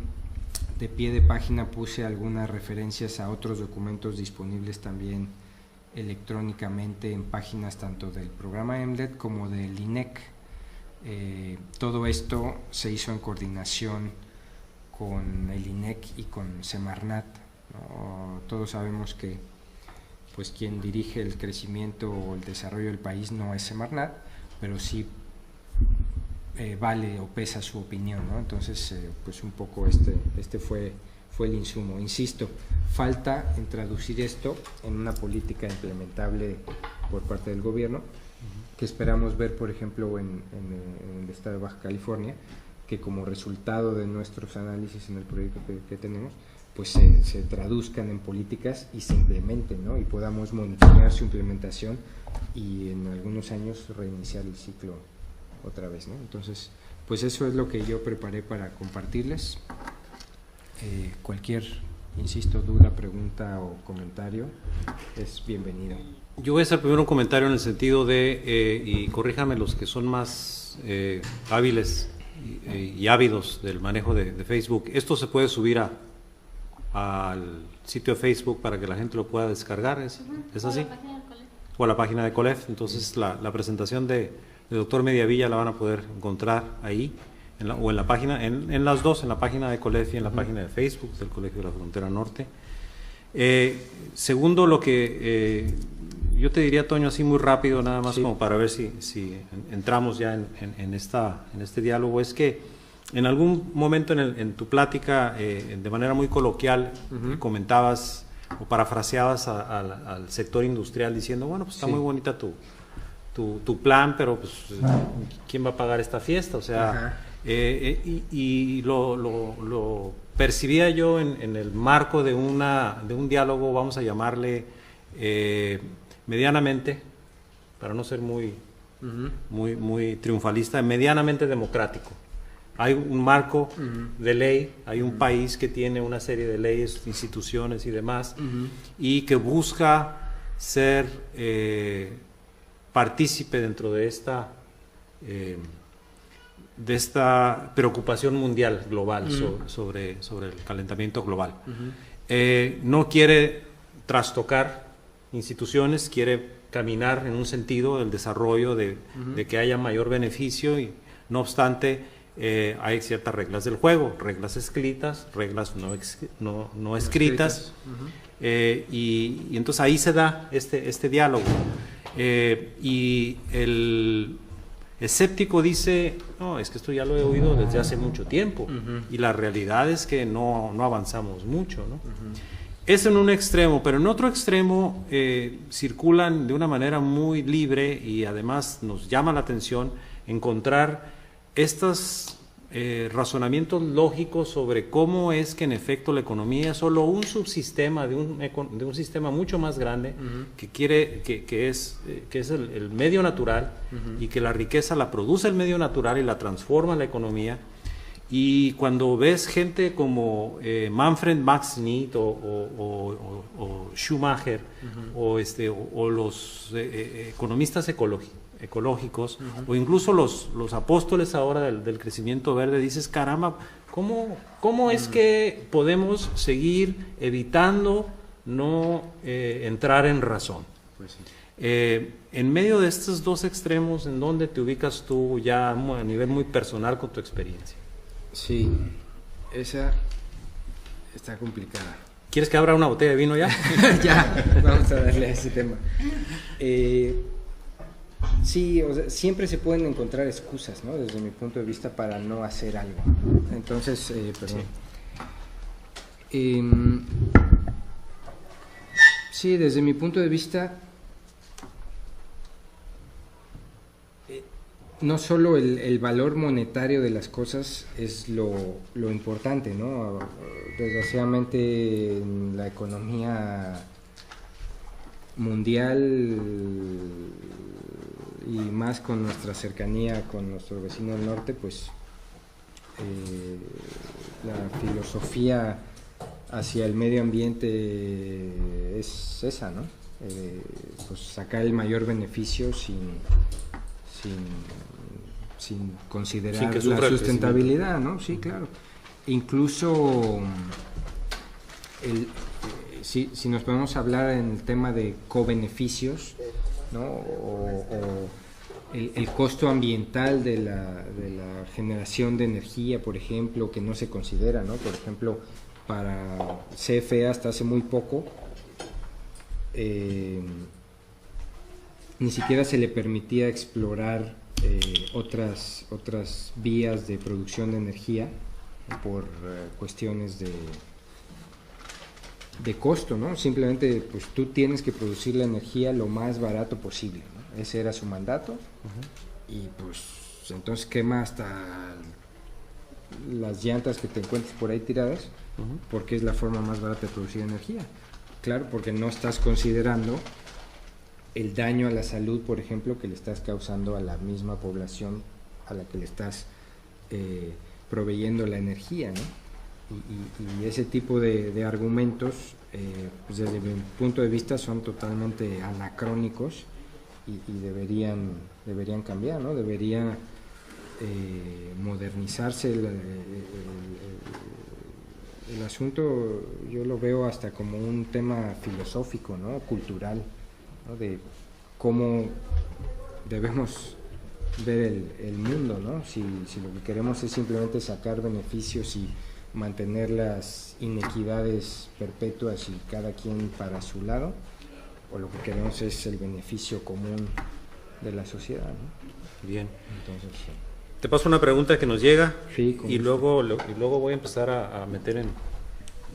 de pie de página. Puse algunas referencias a otros documentos disponibles también electrónicamente en páginas tanto del programa EMLET como del INEC. Todo esto se hizo en coordinación con el INEC y con Semarnat, ¿no? Todos sabemos que pues quien dirige el crecimiento o el desarrollo del país no es Semarnat, pero sí vale o pesa su opinión, ¿no? Entonces pues un poco este fue el insumo. Insisto, falta en traducir esto en una política implementable por parte del gobierno, que esperamos ver, por ejemplo, en el estado de Baja California, que como resultado de nuestros análisis en el proyecto que tenemos, pues se traduzcan en políticas y se implementen, ¿no? Y podamos monitorear su implementación y en algunos años reiniciar el ciclo otra vez, ¿no? Entonces, pues eso es lo que yo preparé para compartirles. Cualquier, insisto, duda, pregunta o comentario es bienvenido. Yo voy a hacer primero un comentario en el sentido de, y corríjame los que son más hábiles y ávidos del manejo de Facebook, esto se puede subir al sitio de Facebook para que la gente lo pueda descargar, ¿es así? O a la página de COLEF. Entonces la presentación de doctor Mediavilla la van a poder encontrar ahí, o en la página, en las dos, en la página de COLEF y en la página de Facebook del Colegio de la Frontera Norte. Segundo, lo que yo te diría, Toño, así muy rápido, nada más como para ver si entramos ya en este diálogo, es que en algún momento en tu plática, de manera muy coloquial, comentabas o parafraseabas al sector industrial diciendo, bueno, pues está muy bonita tu plan, pero pues ¿quién va a pagar esta fiesta? O sea, y lo percibía yo en el marco de un diálogo, vamos a llamarle medianamente, para no ser muy triunfalista, medianamente democrático. Hay un marco de ley, hay un país que tiene una serie de leyes, instituciones y demás, y que busca ser partícipe dentro de esta preocupación mundial, global, sobre el calentamiento global. No quiere trastocar instituciones, quiere caminar en un sentido del desarrollo, de que haya mayor beneficio, y no obstante hay ciertas reglas del juego, reglas escritas, reglas no escritas, y entonces ahí se da este diálogo. Y el escéptico dice, no, es que esto ya lo he oído desde hace mucho tiempo, y la realidad es que no avanzamos mucho, ¿no? Es en un extremo, pero en otro extremo circulan de una manera muy libre, y además nos llama la atención encontrar estos razonamientos lógicos sobre cómo es que en efecto la economía es solo un subsistema de un sistema mucho más grande, que es el medio natural, y que la riqueza la produce el medio natural y la transforma la economía. Y cuando ves gente como Manfred Max Neat o Schumacher, o los economistas ecológicos, o incluso los apóstoles ahora del crecimiento verde, dices, caramba, ¿cómo es que podemos seguir evitando no entrar en razón? Pues sí. En medio de estos dos extremos, ¿en dónde te ubicas tú ya a nivel muy personal con tu experiencia? Sí, esa está complicada. ¿Quieres que abra una botella de vino ya? Ya, vamos a darle a ese tema. Sí, o sea, siempre se pueden encontrar excusas, ¿no? Desde mi punto de vista, para no hacer algo. Entonces, perdón. Sí, desde mi punto de vista, no solo el valor monetario de las cosas es lo importante, ¿no? Desgraciadamente en la economía mundial y más con nuestra cercanía con nuestro vecino del norte, pues la filosofía hacia el medio ambiente es esa, ¿no? Pues sacar el mayor beneficio sin considerar Sin que la sustentabilidad, ¿no? Sí, claro. Incluso si nos podemos hablar en el tema de cobeneficios, ¿no? O el costo ambiental de la generación de energía, por ejemplo, que no se considera, ¿no? Por ejemplo, para CFE hasta hace muy poco ni siquiera se le permitía explorar otras vías de producción de energía por cuestiones de costo, ¿no? Simplemente pues tú tienes que producir la energía lo más barato posible, ¿no? Ese era su mandato. Y pues entonces quema hasta las llantas que te encuentres por ahí tiradas, porque es la forma más barata de producir energía. Claro, porque no estás considerando el daño a la salud, por ejemplo, que le estás causando a la misma población a la que le estás proveyendo la energía, ¿no? Y ese tipo de argumentos, pues desde mi punto de vista, son totalmente anacrónicos y deberían cambiar, ¿no? Debería modernizarse el asunto. Yo lo veo hasta como un tema filosófico, ¿no? Cultural, ¿no? De cómo debemos ver el mundo, ¿no? Si lo que queremos es simplemente sacar beneficios y mantener las inequidades perpetuas y cada quien para su lado, o lo que queremos es el beneficio común de la sociedad, ¿no? Bien. Entonces, Te paso una pregunta que nos llega sí, y luego voy a empezar a meter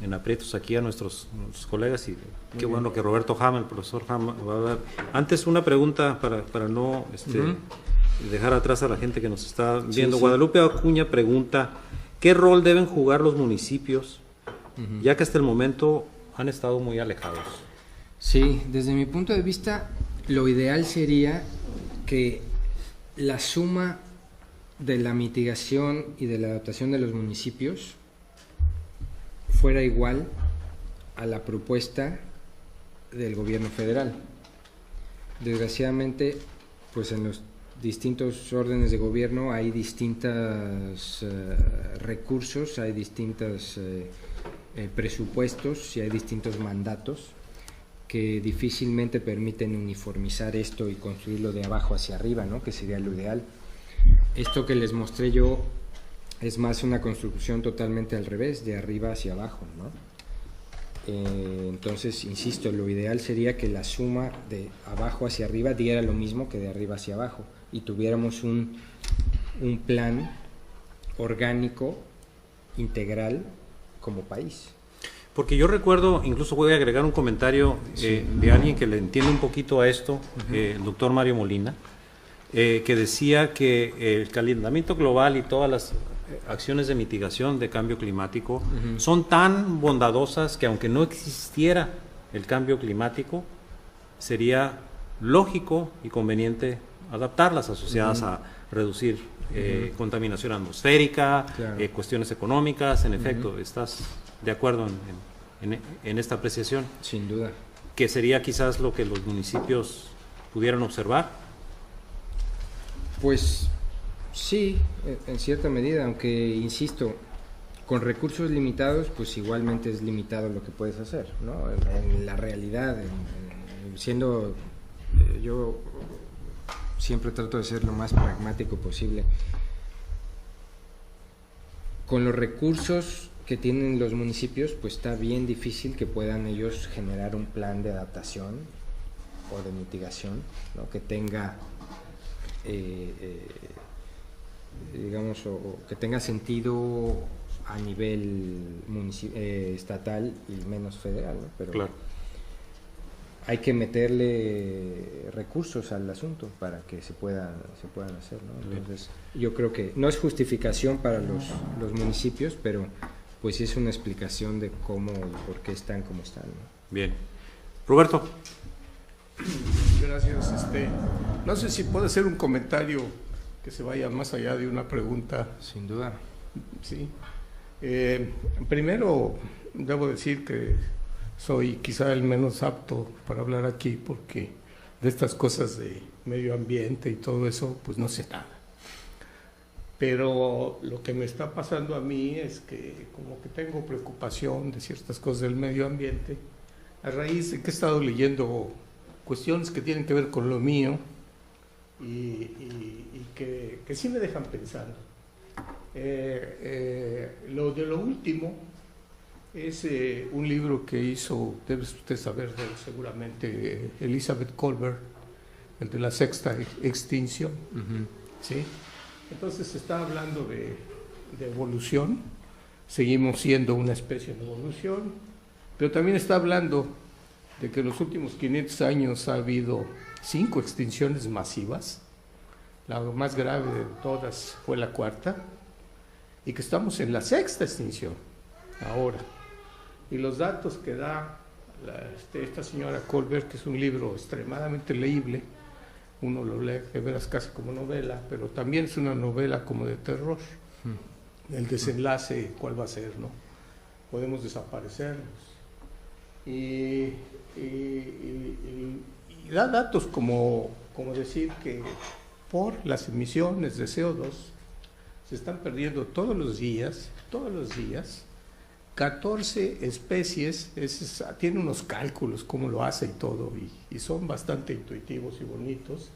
en aprietos aquí a nuestros colegas y qué bueno que Roberto Jama, el profesor Jama, va a dar. Antes una pregunta para no dejar atrás a la gente que nos está viendo. Sí. Guadalupe Acuña pregunta, ¿qué rol deben jugar los municipios, ya que hasta el momento han estado muy alejados? Sí, desde mi punto de vista, lo ideal sería que la suma de la mitigación y de la adaptación de los municipios fuera igual a la propuesta del gobierno federal. Desgraciadamente, pues en los distintos órdenes de gobierno hay distintos recursos, hay distintos presupuestos y hay distintos mandatos que difícilmente permiten uniformizar esto y construirlo de abajo hacia arriba, ¿no? Que sería lo ideal. Esto que les mostré yo es más una construcción totalmente al revés, de arriba hacia abajo, ¿no? Entonces, insisto, lo ideal sería que la suma de abajo hacia arriba diera lo mismo que de arriba hacia abajo y tuviéramos un plan orgánico, integral, como país. Porque yo recuerdo, incluso voy a agregar un comentario de alguien que le entiende un poquito a esto, el doctor Mario Molina, que decía que el calentamiento global y todas las acciones de mitigación de cambio climático son tan bondadosas que aunque no existiera el cambio climático, sería lógico y conveniente adaptarlas asociadas a reducir contaminación atmosférica, claro. Cuestiones económicas. En efecto, ¿estás de acuerdo en esta apreciación? Sin duda. Que sería quizás lo que los municipios pudieran observar. Pues sí, en cierta medida, aunque insisto, con recursos limitados, pues igualmente es limitado lo que puedes hacer, ¿no? En la realidad, yo siempre trato de ser lo más pragmático posible. Con los recursos que tienen los municipios, pues está bien difícil que puedan ellos generar un plan de adaptación o de mitigación, ¿no? Que tenga digamos, o que tenga sentido a nivel estatal y menos federal, ¿no? Pero, claro. hay que meterle recursos al asunto para que se puedan hacer, ¿no? Entonces, yo creo que no es justificación para los municipios, pero pues sí es una explicación de cómo y por qué están como están, ¿no? Bien. Roberto. Gracias. No sé si puedo hacer un comentario que se vaya más allá de una pregunta. Sin duda. Sí. Primero, debo decir que soy quizá el menos apto para hablar aquí porque de estas cosas de medio ambiente y todo eso, pues no sé nada. Pero lo que me está pasando a mí es que como que tengo preocupación de ciertas cosas del medio ambiente a raíz de que he estado leyendo cuestiones que tienen que ver con lo mío y que sí me dejan pensando. Lo último es un libro que hizo, debe usted saber de él seguramente, Elizabeth Kolbert, el de la sexta extinción. ¿Sí? Entonces se está hablando de evolución, seguimos siendo una especie en evolución, pero también está hablando de que en los últimos 500 años ha habido 5 extinciones masivas, la más grave de todas fue la cuarta, y que estamos en la sexta extinción ahora. Y los datos que da esta señora Kolbert, que es un libro extremadamente leíble, uno lo lee de veras casi como novela, pero también es una novela como de terror. El desenlace, ¿cuál va a ser, no? Podemos desaparecernos. Y da datos como decir que por las emisiones de CO2 se están perdiendo todos los días, 14 especies, tiene unos cálculos cómo lo hace y todo, y son bastante intuitivos y bonitos.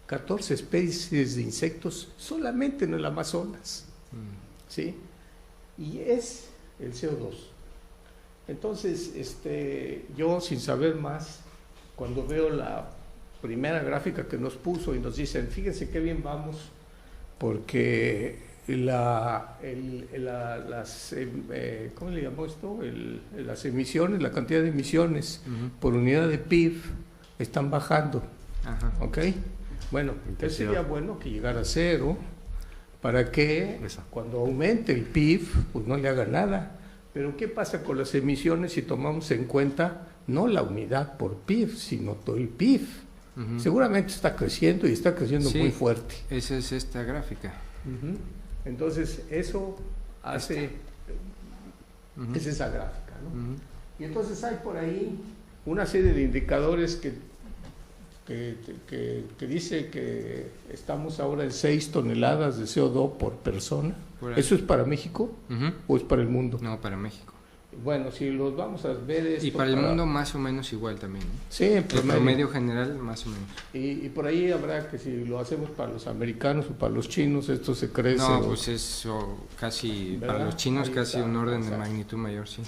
14 especies de insectos solamente en el Amazonas, ¿sí? Y es el CO2. Entonces, yo sin saber más, cuando veo la primera gráfica que nos puso y nos dicen, fíjense qué bien vamos, porque ¿cómo le llamó esto? Las emisiones, la cantidad de emisiones por unidad de PIB están bajando. Ajá. ¿Ok? Bueno, entonces sería bueno que llegara a cero para que cuando aumente el PIB, pues no le haga nada. Pero ¿qué pasa con las emisiones si tomamos en cuenta no la unidad por PIB, sino todo el PIB? Seguramente está creciendo y está creciendo muy fuerte. Esa es esta gráfica. Entonces, eso hace, es esa gráfica, ¿no? Y entonces hay por ahí una serie de indicadores que dice que estamos ahora en 6 toneladas de CO2 por persona. ¿Eso es para México o es para el mundo? No, para México. Bueno, si los vamos a ver esto... Y para el mundo más o menos igual también, ¿no? Sí, en promedio general más o menos. Y por ahí habrá que si lo hacemos para los americanos o para los chinos, esto se crece. No, pues eso casi, ¿verdad? Para los chinos ahí casi está, un orden de magnitud mayor, sí.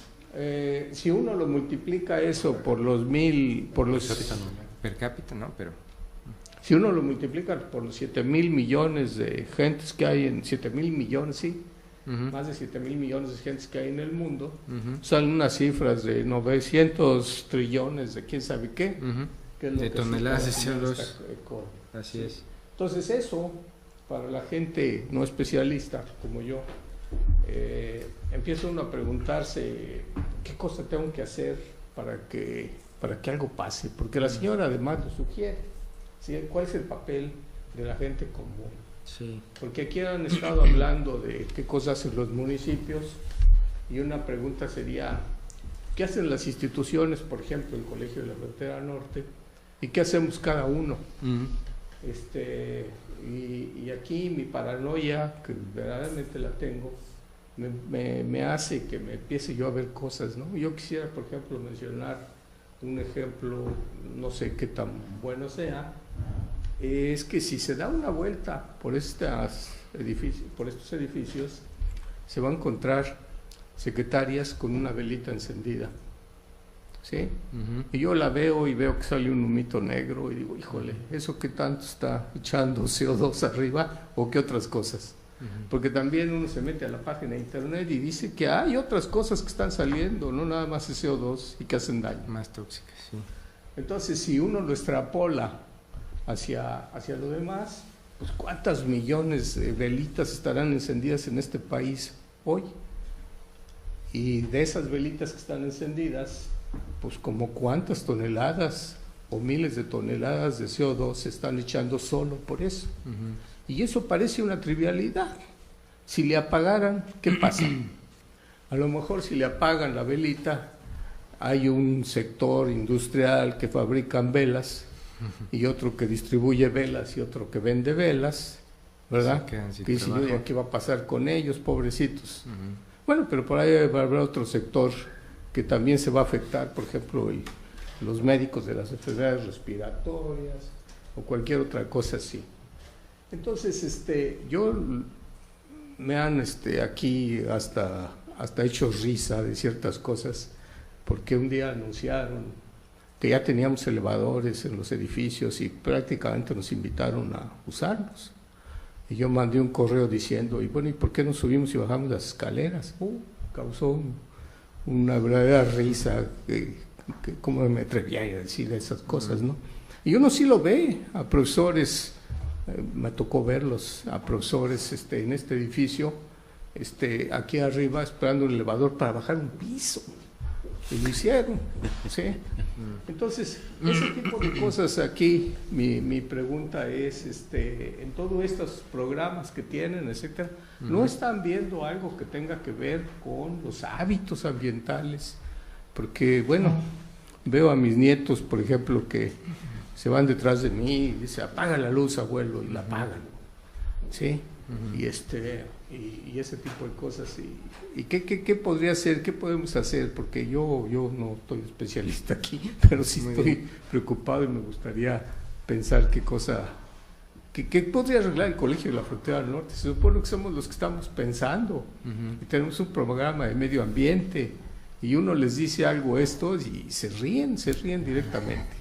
Si uno lo multiplica eso por los 1000, por los... Per cápita, ¿no? Pero... Si uno lo multiplica por los 7,000 millones de gentes que hay en... 7,000 millones, sí. Más de 7,000 millones de gentes que hay en el mundo, salen unas cifras de 900 trillones de quién sabe qué, que es lo de que toneladas de CO2. Así es. Entonces eso, para la gente no especialista como yo, empieza uno a preguntarse qué cosa tengo que hacer para que algo pase, porque la señora además lo sugiere, ¿sí? ¿Cuál es el papel de la gente común? Sí. Porque aquí han estado hablando de qué cosas hacen los municipios y una pregunta sería, ¿qué hacen las instituciones, por ejemplo, el Colegio de la Frontera Norte? ¿Y qué hacemos cada uno? Y aquí mi paranoia, que verdaderamente la tengo, me hace que me empiece yo a ver cosas, ¿no? Yo quisiera, por ejemplo, mencionar un ejemplo, no sé qué tan bueno sea, es que si se da una vuelta por estos edificios, se va a encontrar secretarias con una velita encendida, ¿sí? Y yo la veo y veo que sale un humito negro y digo, híjole, ¿eso qué tanto está echando CO2 arriba o qué otras cosas? Porque también uno se mete a la página de internet y dice que hay otras cosas que están saliendo, no nada más el CO2 y que hacen daño. Más tóxicas, sí. Entonces, si uno lo extrapola hacia lo demás, pues ¿cuántas millones de velitas estarán encendidas en este país hoy? Y de esas velitas que están encendidas, pues como cuántas toneladas o miles de toneladas de CO2 se están echando solo por eso. Y eso parece una trivialidad. Si le apagaran, ¿qué pasa? A lo mejor si le apagan la velita, hay un sector industrial que fabrican velas y otro que distribuye velas y otro que vende velas, ¿verdad? Que dice, yo, ¿qué va a pasar con ellos, pobrecitos? Bueno, pero por ahí habrá otro sector que también se va a afectar, por ejemplo, los médicos de las enfermedades respiratorias o cualquier otra cosa así. Entonces, yo me han aquí hasta hecho risa de ciertas cosas, porque un día anunciaron que ya teníamos elevadores en los edificios y prácticamente nos invitaron a usarlos. Y yo mandé un correo diciendo, y bueno, ¿y por qué no subimos y bajamos las escaleras? Causó una verdadera risa, cómo me atrevía a decir esas cosas, ¿no? Y uno sí lo ve, a profesores, me tocó verlos, a profesores en este edificio, aquí arriba esperando un elevador para bajar un piso, y lo hicieron, ¿sí? Entonces, ese tipo de cosas aquí, mi pregunta es, en todos estos programas que tienen, etcétera, ¿no están viendo algo que tenga que ver con los hábitos ambientales? Porque, bueno, veo a mis nietos, por ejemplo, que se van detrás de mí y dicen, apaga la luz, abuelo, y la apagan, ¿sí? Y y ese tipo de cosas. ¿Y qué podría ser? ¿Qué podemos hacer? Porque yo no estoy especialista aquí, pero sí estoy preocupado y me gustaría pensar qué podría arreglar el Colegio de la Frontera del Norte. Se supone que somos los que estamos pensando y tenemos un programa de medio ambiente y uno les dice algo esto y se ríen directamente.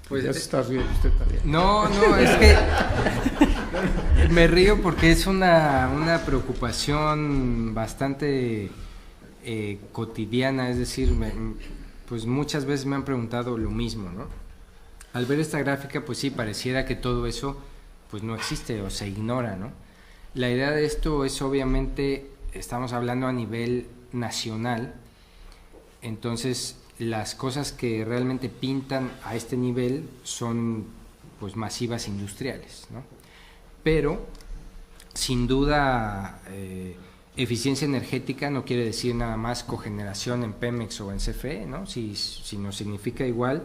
Pues ya se está riendo usted también. No, es que me río porque es una preocupación bastante cotidiana, es decir, pues muchas veces me han preguntado lo mismo, ¿no? Al ver esta gráfica, pues sí, pareciera que todo eso pues no existe o se ignora, ¿no? La idea de esto es obviamente, estamos hablando a nivel nacional, entonces las cosas que realmente pintan a este nivel son pues masivas industriales, ¿no? Pero sin duda eficiencia energética no quiere decir nada más cogeneración en Pemex o en CFE, ¿no? Si nos significa igual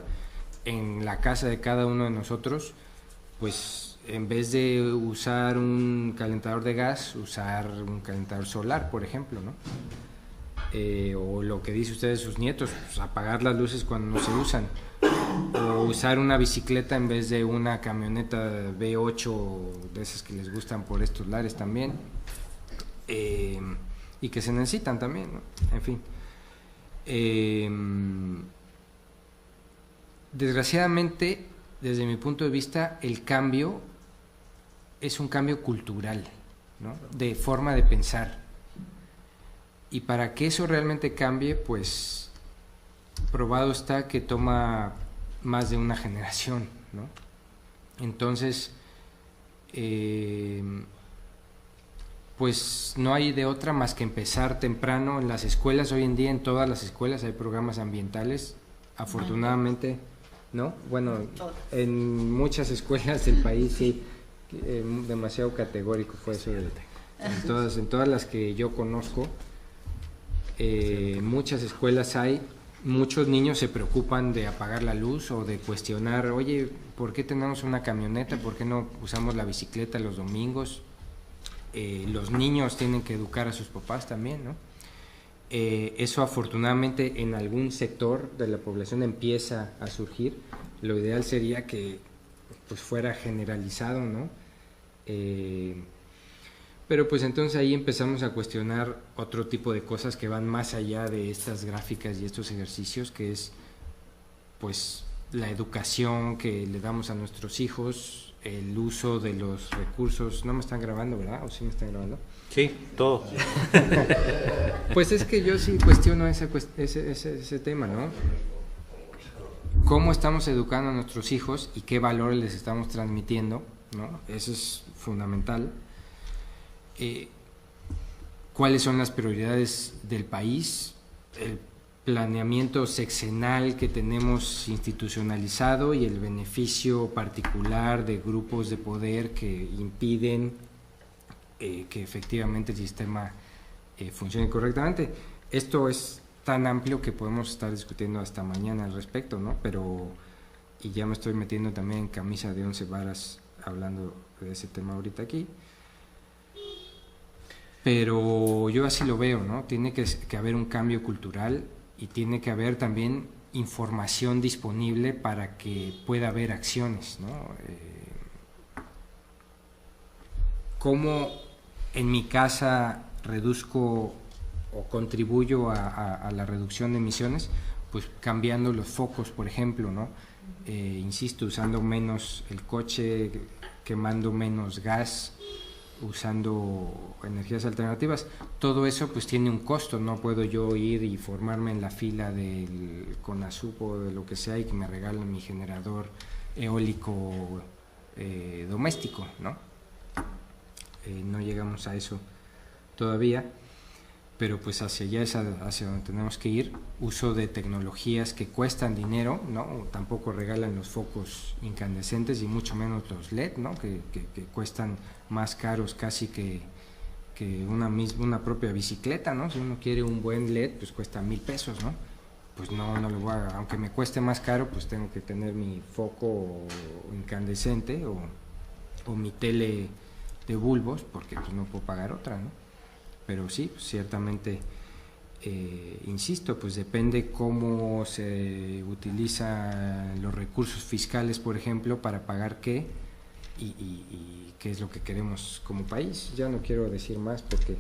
en la casa de cada uno de nosotros, pues en vez de usar un calentador de gas, usar un calentador solar, por ejemplo, ¿no? O lo que dice usted de sus nietos, pues apagar las luces cuando no se usan, o usar una bicicleta en vez de una camioneta V8 de esas que les gustan por estos lares también, y que se necesitan también, ¿no? En fin, desgraciadamente, desde mi punto de vista, el cambio es un cambio cultural, ¿no? De forma de pensar. Y para que eso realmente cambie, pues probado está que toma más de una generación, ¿no? Entonces, pues no hay de otra más que empezar temprano en las escuelas. Hoy en día en todas las escuelas hay programas ambientales, afortunadamente, ¿no? Bueno, en muchas escuelas del país sí, demasiado categórico fue eso. En todas las que yo conozco, muchas escuelas hay, muchos niños se preocupan de apagar la luz o de cuestionar, oye, ¿por qué tenemos una camioneta? ¿Por qué no usamos la bicicleta los domingos? Los niños tienen que educar a sus papás también, ¿no? Eso afortunadamente en algún sector de la población empieza a surgir. Lo ideal sería que pues fuera generalizado, ¿no? Pero pues entonces ahí empezamos a cuestionar otro tipo de cosas que van más allá de estas gráficas y estos ejercicios, que es pues la educación que le damos a nuestros hijos, el uso de los recursos. No me están grabando, ¿verdad? ¿O sí me están grabando? Sí, todo. Pues es que yo sí cuestiono ese tema, ¿no? cómo estamos educando a nuestros hijos y qué valores les estamos transmitiendo, ¿no? Eso es fundamental. ¿Cuáles son las prioridades del país? El planeamiento sexenal que tenemos institucionalizado y el beneficio particular de grupos de poder que impiden que efectivamente el sistema funcione correctamente. Esto es tan amplio que podemos estar discutiendo hasta mañana al respecto, ¿no? Y ya me estoy metiendo también en camisa de 11 varas hablando de ese tema ahorita aquí. Pero yo así lo veo, ¿no? Tiene que haber un cambio cultural y tiene que haber también información disponible para que pueda haber acciones, ¿no? ¿Cómo en mi casa reduzco o contribuyo a la reducción de emisiones? Pues cambiando los focos, por ejemplo, ¿no? Insisto, usando menos el coche, quemando menos gas, usando energías alternativas. Todo eso pues tiene un costo. No puedo yo ir y formarme en la fila del CONASUP o de lo que sea y que me regalen mi generador eólico doméstico, ¿no? No llegamos a eso todavía, pero pues hacia allá es hacia donde tenemos que ir. Uso de tecnologías que cuestan dinero, ¿no? Tampoco regalan los focos incandescentes y mucho menos los LED, ¿no? Que cuestan más caros casi que una propia bicicleta, ¿no? Si uno quiere un buen LED, pues cuesta 1,000 pesos, ¿no? Pues no lo voy a, aunque me cueste más caro, pues tengo que tener mi foco incandescente o mi tele de bulbos, porque pues no puedo pagar otra, ¿no? Pero sí, pues, ciertamente, insisto, pues depende cómo se utilizan los recursos fiscales, por ejemplo, para pagar qué y qué es lo que queremos como país. Ya no quiero decir más porque,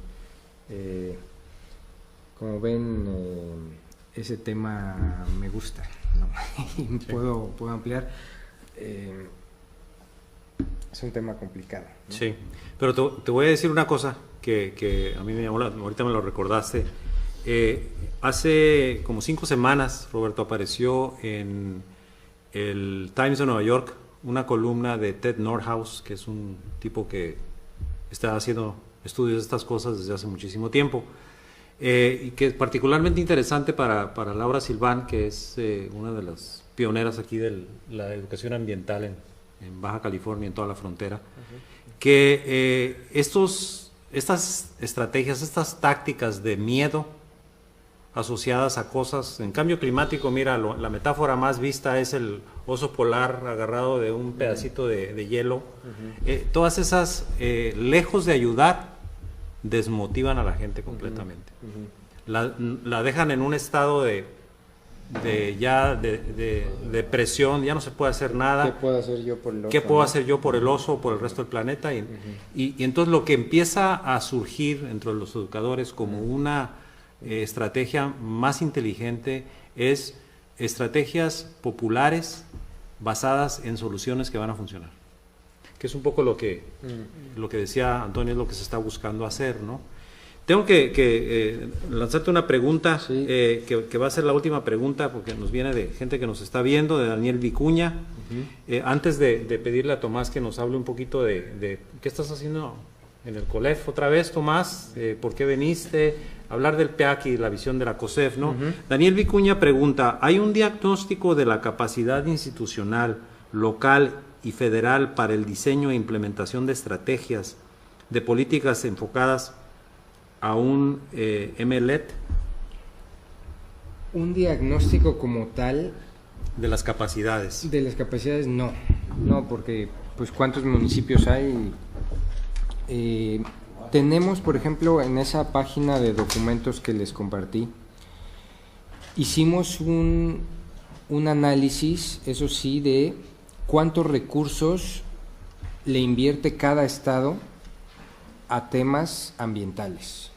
como ven, ese tema me gusta, ¿no? Y puedo ampliar. Es un tema complicado, ¿no? Sí, pero te voy a decir una cosa que a mí me llamó, ahorita me lo recordaste. Hace como 5 semanas, Roberto, apareció en el Times de Nueva York una columna de Ted Nordhaus, que es un tipo que está haciendo estudios de estas cosas desde hace muchísimo tiempo, y que es particularmente interesante para Laura Silván, que es una de las pioneras aquí de la educación ambiental en Baja California, en toda la frontera, que estas estrategias, estas tácticas de miedo asociadas a cosas, en cambio climático, mira, la metáfora más vista es el oso polar agarrado de un pedacito de hielo. Todas esas, lejos de ayudar, desmotivan a la gente completamente. La dejan en un estado de depresión, ya no se puede hacer nada. ¿Qué puedo hacer yo por el oso? ¿Qué puedo hacer yo por el oso o por el resto del planeta? Y entonces lo que empieza a surgir entre los educadores como una estrategia más inteligente es estrategias populares basadas en soluciones que van a funcionar. Que es un poco lo que decía Antonio, es lo que se está buscando hacer, ¿no? Tengo que lanzarte una pregunta, sí. Que va a ser la última pregunta porque nos viene de gente que nos está viendo, de Daniel Vicuña. Antes de pedirle a Tomás que nos hable un poquito de qué estás haciendo en el COLEF otra vez, Tomás, por qué veniste, hablar del PEAC y la visión de la COSEF, ¿no? Daniel Vicuña pregunta, ¿hay un diagnóstico de la capacidad institucional, local y federal para el diseño e implementación de estrategias, de políticas enfocadas a un MLET? Un diagnóstico como tal de las capacidades. No, porque pues cuántos municipios hay. Tenemos, por ejemplo, en esa página de documentos que les compartí, hicimos un análisis, eso sí, de cuántos recursos le invierte cada estado a temas ambientales,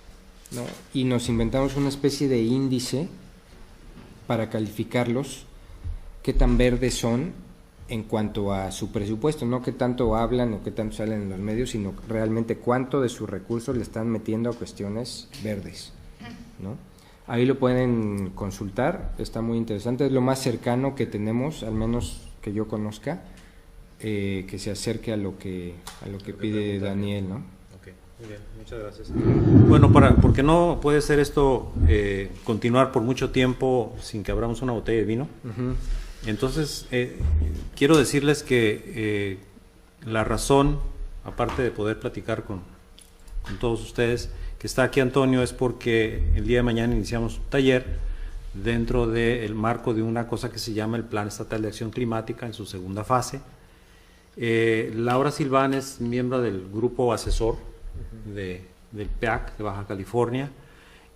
¿no? Y nos inventamos una especie de índice para calificarlos, qué tan verdes son en cuanto a su presupuesto, no qué tanto hablan o qué tanto salen en los medios, sino realmente cuánto de sus recursos le están metiendo a cuestiones verdes, ¿no? Ahí lo pueden consultar, está muy interesante, es lo más cercano que tenemos, al menos que yo conozca, que se acerque a lo que pide Daniel, ¿no? Ok, muy bien, muchas gracias. Bueno, porque no puede ser esto continuar por mucho tiempo sin que abramos una botella de vino. Entonces, quiero decirles que la razón, aparte de poder platicar con todos ustedes, que está aquí Antonio, es porque el día de mañana iniciamos un taller dentro del marco de una cosa que se llama el Plan Estatal de Acción Climática en su segunda fase. Laura Silván es miembro del grupo asesor del PEAC de Baja California,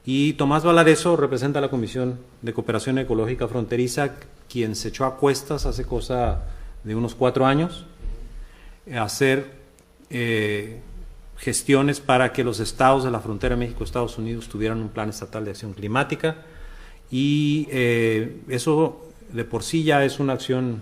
y Tomás Valareso representa a la Comisión de Cooperación Ecológica Fronteriza, quien se echó a cuestas hace cosa de unos 4 años a hacer gestiones para que los estados de la frontera México-Estados Unidos tuvieran un plan estatal de acción climática, y eso de por sí ya es una acción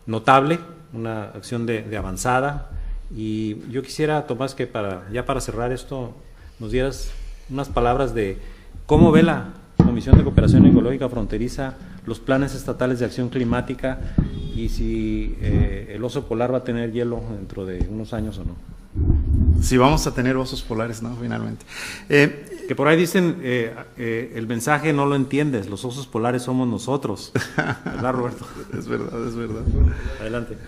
notable, una acción de avanzada. Y yo quisiera, Tomás, que para cerrar esto nos dieras unas palabras de cómo ve la Comisión de Cooperación Ecológica Fronteriza los planes estatales de acción climática, y si el oso polar va a tener hielo dentro de unos años o no. Si vamos a tener osos polares, ¿no? Finalmente. Que por ahí dicen, el mensaje no lo entiendes, los osos polares somos nosotros. ¿Verdad, Roberto? Es verdad, es verdad. Adelante.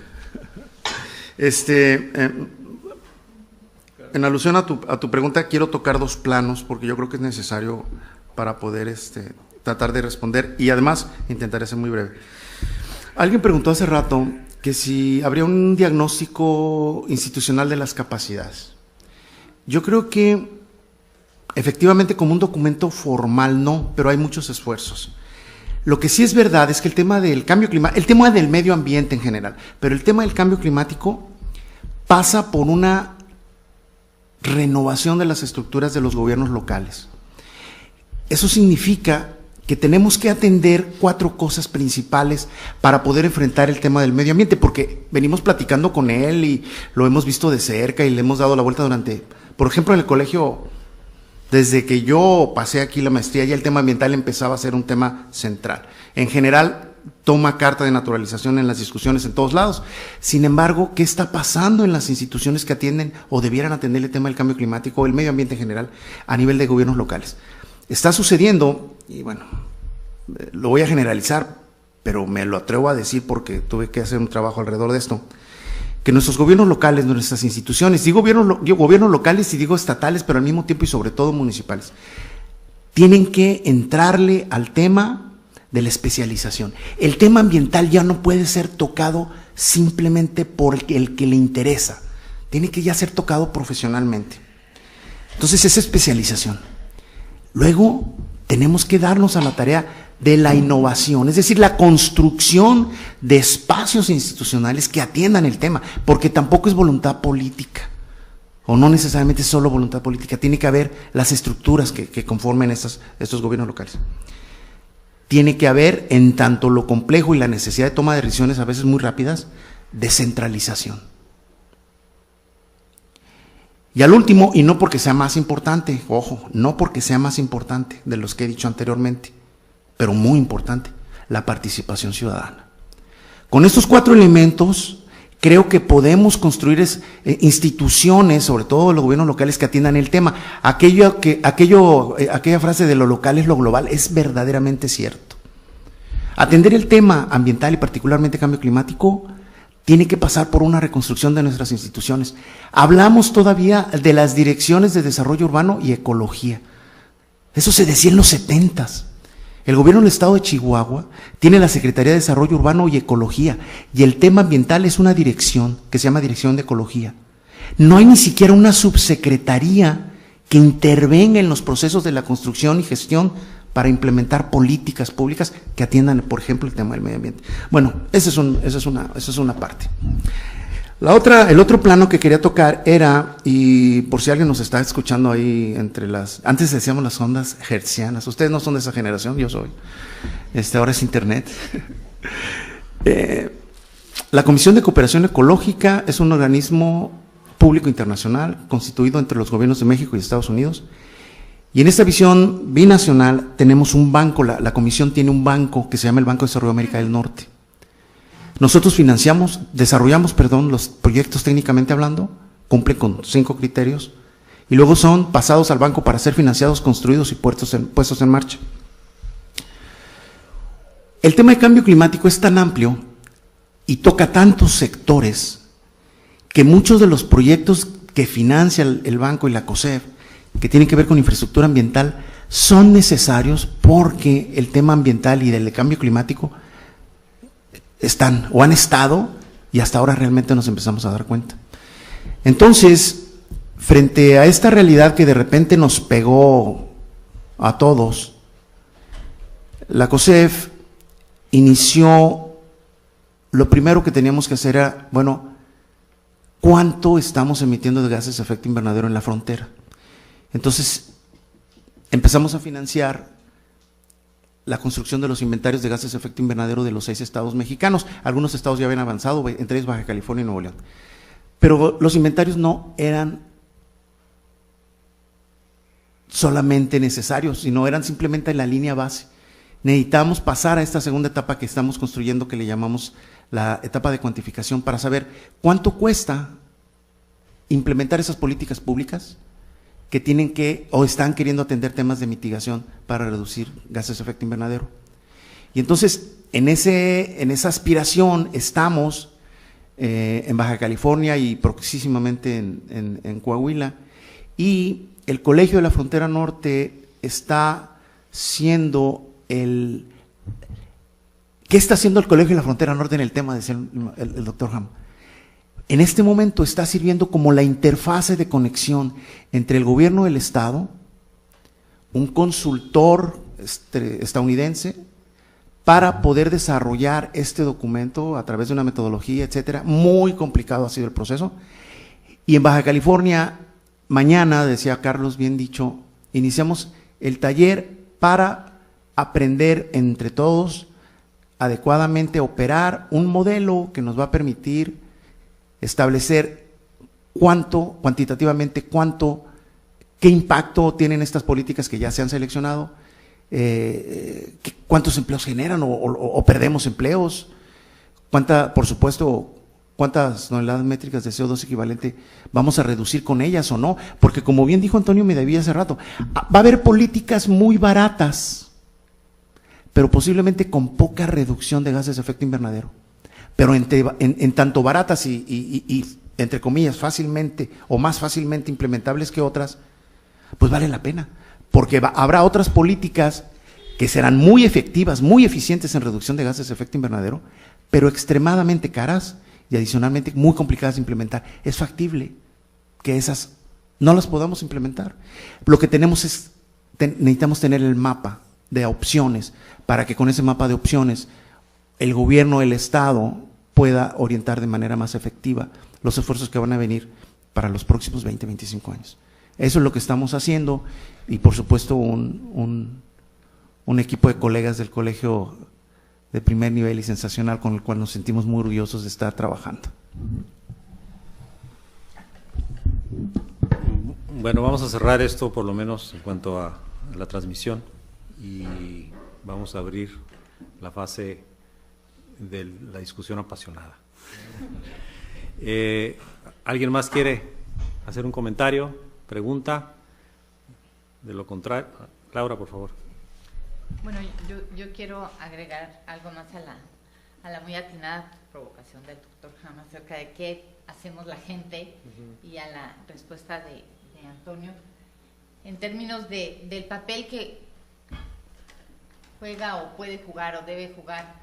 En alusión a tu pregunta, quiero tocar 2 planos, porque yo creo que es necesario para poder tratar de responder, y además intentaré ser muy breve. Alguien preguntó hace rato que si habría un diagnóstico institucional de las capacidades. Yo creo que efectivamente como un documento formal no, pero hay muchos esfuerzos. Lo que sí es verdad es que el tema del cambio climático, el tema del medio ambiente en general, pero el tema del cambio climático pasa por una renovación de las estructuras de los gobiernos locales. Eso significa que tenemos que atender 4 cosas principales para poder enfrentar el tema del medio ambiente, porque venimos platicando con él y lo hemos visto de cerca y le hemos dado la vuelta durante, por ejemplo, en el colegio, desde que yo pasé aquí la maestría, ya el tema ambiental empezaba a ser un tema central. En general, toma carta de naturalización en las discusiones en todos lados. Sin embargo, ¿qué está pasando en las instituciones que atienden o debieran atender el tema del cambio climático o el medio ambiente en general a nivel de gobiernos locales? Está sucediendo, y bueno, lo voy a generalizar, pero me lo atrevo a decir porque tuve que hacer un trabajo alrededor de esto, que nuestros gobiernos locales, nuestras instituciones, digo gobiernos locales y digo estatales, pero al mismo tiempo y sobre todo municipales, tienen que entrarle al tema de la especialización. El tema ambiental ya no puede ser tocado simplemente por el que le interesa, tiene que ya ser tocado profesionalmente. Entonces, esa especialización. Luego, tenemos que darnos a la tarea de la innovación, es decir, la construcción de espacios institucionales que atiendan el tema, porque tampoco es voluntad política, o no necesariamente es solo voluntad política, tiene que haber las estructuras que conformen estos gobiernos locales. Tiene que haber, en tanto lo complejo y la necesidad de toma de decisiones a veces muy rápidas, descentralización. Y al último, y no porque sea más importante, ojo, no porque sea más importante de los que he dicho anteriormente, pero muy importante, la participación ciudadana. Con estos 4 elementos, creo que podemos construir instituciones, sobre todo los gobiernos locales, que atiendan el tema. Aquella frase de lo local es lo global es verdaderamente cierto. Atender el tema ambiental y particularmente cambio climático tiene que pasar por una reconstrucción de nuestras instituciones. Hablamos todavía de las direcciones de desarrollo urbano y ecología. Eso se decía en los 70s. El gobierno del estado de Chihuahua tiene la Secretaría de Desarrollo Urbano y Ecología, y el tema ambiental es una dirección que se llama Dirección de Ecología. No hay ni siquiera una subsecretaría que intervenga en los procesos de la construcción y gestión para implementar políticas públicas que atiendan, por ejemplo, el tema del medio ambiente. Bueno, esa es una parte. El otro plano que quería tocar era, y por si alguien nos está escuchando ahí antes decíamos las ondas hertzianas, ustedes no son de esa generación, yo soy, ahora es internet. La Comisión de Cooperación Ecológica es un organismo público internacional constituido entre los gobiernos de México y Estados Unidos, Y en esta visión binacional tenemos un banco, la comisión tiene un banco que se llama el Banco de Desarrollo de América del Norte. Nosotros desarrollamos los proyectos técnicamente hablando, cumplen con 5 criterios, y luego son pasados al banco para ser financiados, construidos y puestos en marcha. El tema de cambio climático es tan amplio y toca tantos sectores que muchos de los proyectos que financia el banco y la COSEF, que tienen que ver con infraestructura ambiental, son necesarios porque el tema ambiental y del cambio climático están o han estado y hasta ahora realmente nos empezamos a dar cuenta. Entonces, frente a esta realidad que de repente nos pegó a todos, la COSEF inició, lo primero que teníamos que hacer era, bueno, ¿cuánto estamos emitiendo de gases de efecto invernadero en la frontera? Entonces, empezamos a financiar la construcción de los inventarios de gases de efecto invernadero de los 6 estados mexicanos. Algunos estados ya habían avanzado, entre ellos Baja California y Nuevo León. Pero los inventarios no eran solamente necesarios, sino eran simplemente la línea base. Necesitamos pasar a esta segunda etapa que estamos construyendo, que le llamamos la etapa de cuantificación, para saber cuánto cuesta implementar esas políticas públicas que tienen que o están queriendo atender temas de mitigación para reducir gases de efecto invernadero. Y entonces, en esa aspiración estamos en Baja California y próximamente en Coahuila, y el Colegio de la Frontera Norte está siendo ¿qué está haciendo el Colegio de la Frontera Norte en el tema? Decía el doctor Ham. En este momento está sirviendo como la interfase de conexión entre el gobierno del estado, un consultor estadounidense, para poder desarrollar este documento a través de una metodología, etcétera. Muy complicado ha sido el proceso. Y en Baja California, mañana, decía Carlos, bien dicho, iniciamos el taller para aprender entre todos adecuadamente operar un modelo que nos va a permitir establecer cuantitativamente qué impacto tienen estas políticas que ya se han seleccionado, cuántos empleos generan o perdemos empleos, por supuesto, cuántas toneladas métricas de CO2 equivalente vamos a reducir con ellas o no, porque como bien dijo Antonio Medavilla hace rato, va a haber políticas muy baratas, pero posiblemente con poca reducción de gases de efecto invernadero. Pero en tanto baratas y entre comillas fácilmente o más fácilmente implementables que otras, pues vale la pena, porque habrá otras políticas que serán muy efectivas, muy eficientes en reducción de gases de efecto invernadero, pero extremadamente caras y adicionalmente muy complicadas de implementar. Es factible que esas no las podamos implementar. Lo que necesitamos tener el mapa de opciones para que con ese mapa de opciones el gobierno, el Estado, pueda orientar de manera más efectiva los esfuerzos que van a venir para los próximos 20, 25 años. Eso es lo que estamos haciendo y por supuesto un equipo de colegas del colegio de primer nivel y sensacional con el cual nos sentimos muy orgullosos de estar trabajando. Bueno, vamos a cerrar esto por lo menos en cuanto a la transmisión y vamos a abrir la fase de la discusión apasionada. ¿Alguien más quiere hacer un comentario, pregunta? De lo contrario, Laura, por favor. Bueno, yo quiero agregar algo más a la muy atinada provocación del doctor Ham acerca de qué hacemos la gente y a la respuesta de Antonio en términos del papel que juega o puede jugar o debe jugar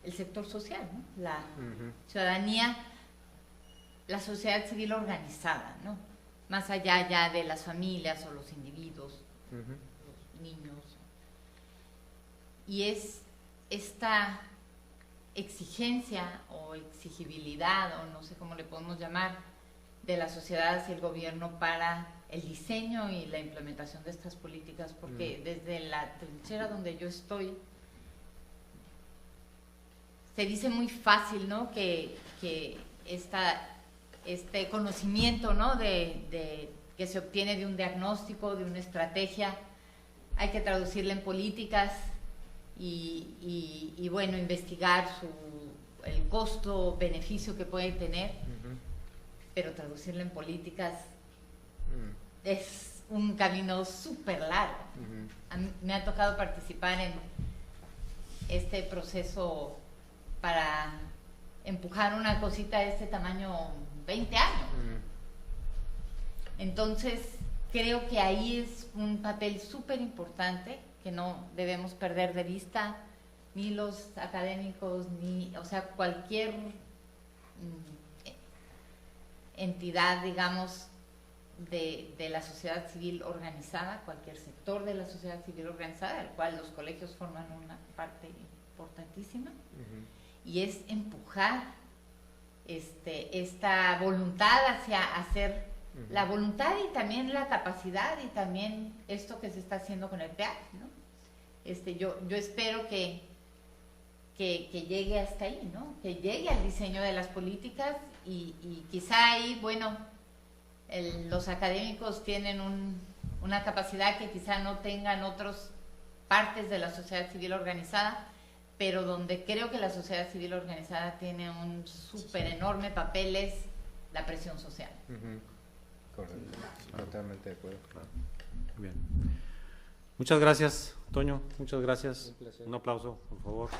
el sector social, ¿no? La ciudadanía, la sociedad civil organizada, ¿no? Más allá ya de las familias o los individuos, los niños. Y es esta exigencia o exigibilidad, o no sé cómo le podemos llamar, de la sociedad hacia el gobierno para el diseño y la implementación de estas políticas, porque desde la trinchera donde yo estoy, se dice muy fácil, ¿no?, que este conocimiento, ¿no?, de que se obtiene de un diagnóstico, de una estrategia, hay que traducirla en políticas y bueno, investigar el costo-beneficio que puede tener, pero traducirla en políticas es un camino súper largo. A mí me ha tocado participar en este proceso para empujar una cosita de este tamaño 20 años. Entonces, creo que ahí es un papel súper importante que no debemos perder de vista, ni los académicos, o sea, cualquier entidad, digamos, de la sociedad civil organizada, cualquier sector de la sociedad civil organizada, del cual los colegios forman una parte importantísima, y es empujar esta voluntad hacia hacer la voluntad y también la capacidad y también esto que se está haciendo con el PEAC, ¿no? Yo espero que llegue hasta ahí, ¿no? Que llegue al diseño de las políticas y quizá ahí, bueno, los académicos tienen una capacidad que quizá no tengan otras partes de la sociedad civil organizada, pero donde creo que la sociedad civil organizada tiene un súper enorme papel es la presión social. Correcto, totalmente de acuerdo. Muy bien. Muchas gracias, Toño. Muchas gracias. Un placer. Un aplauso, por favor.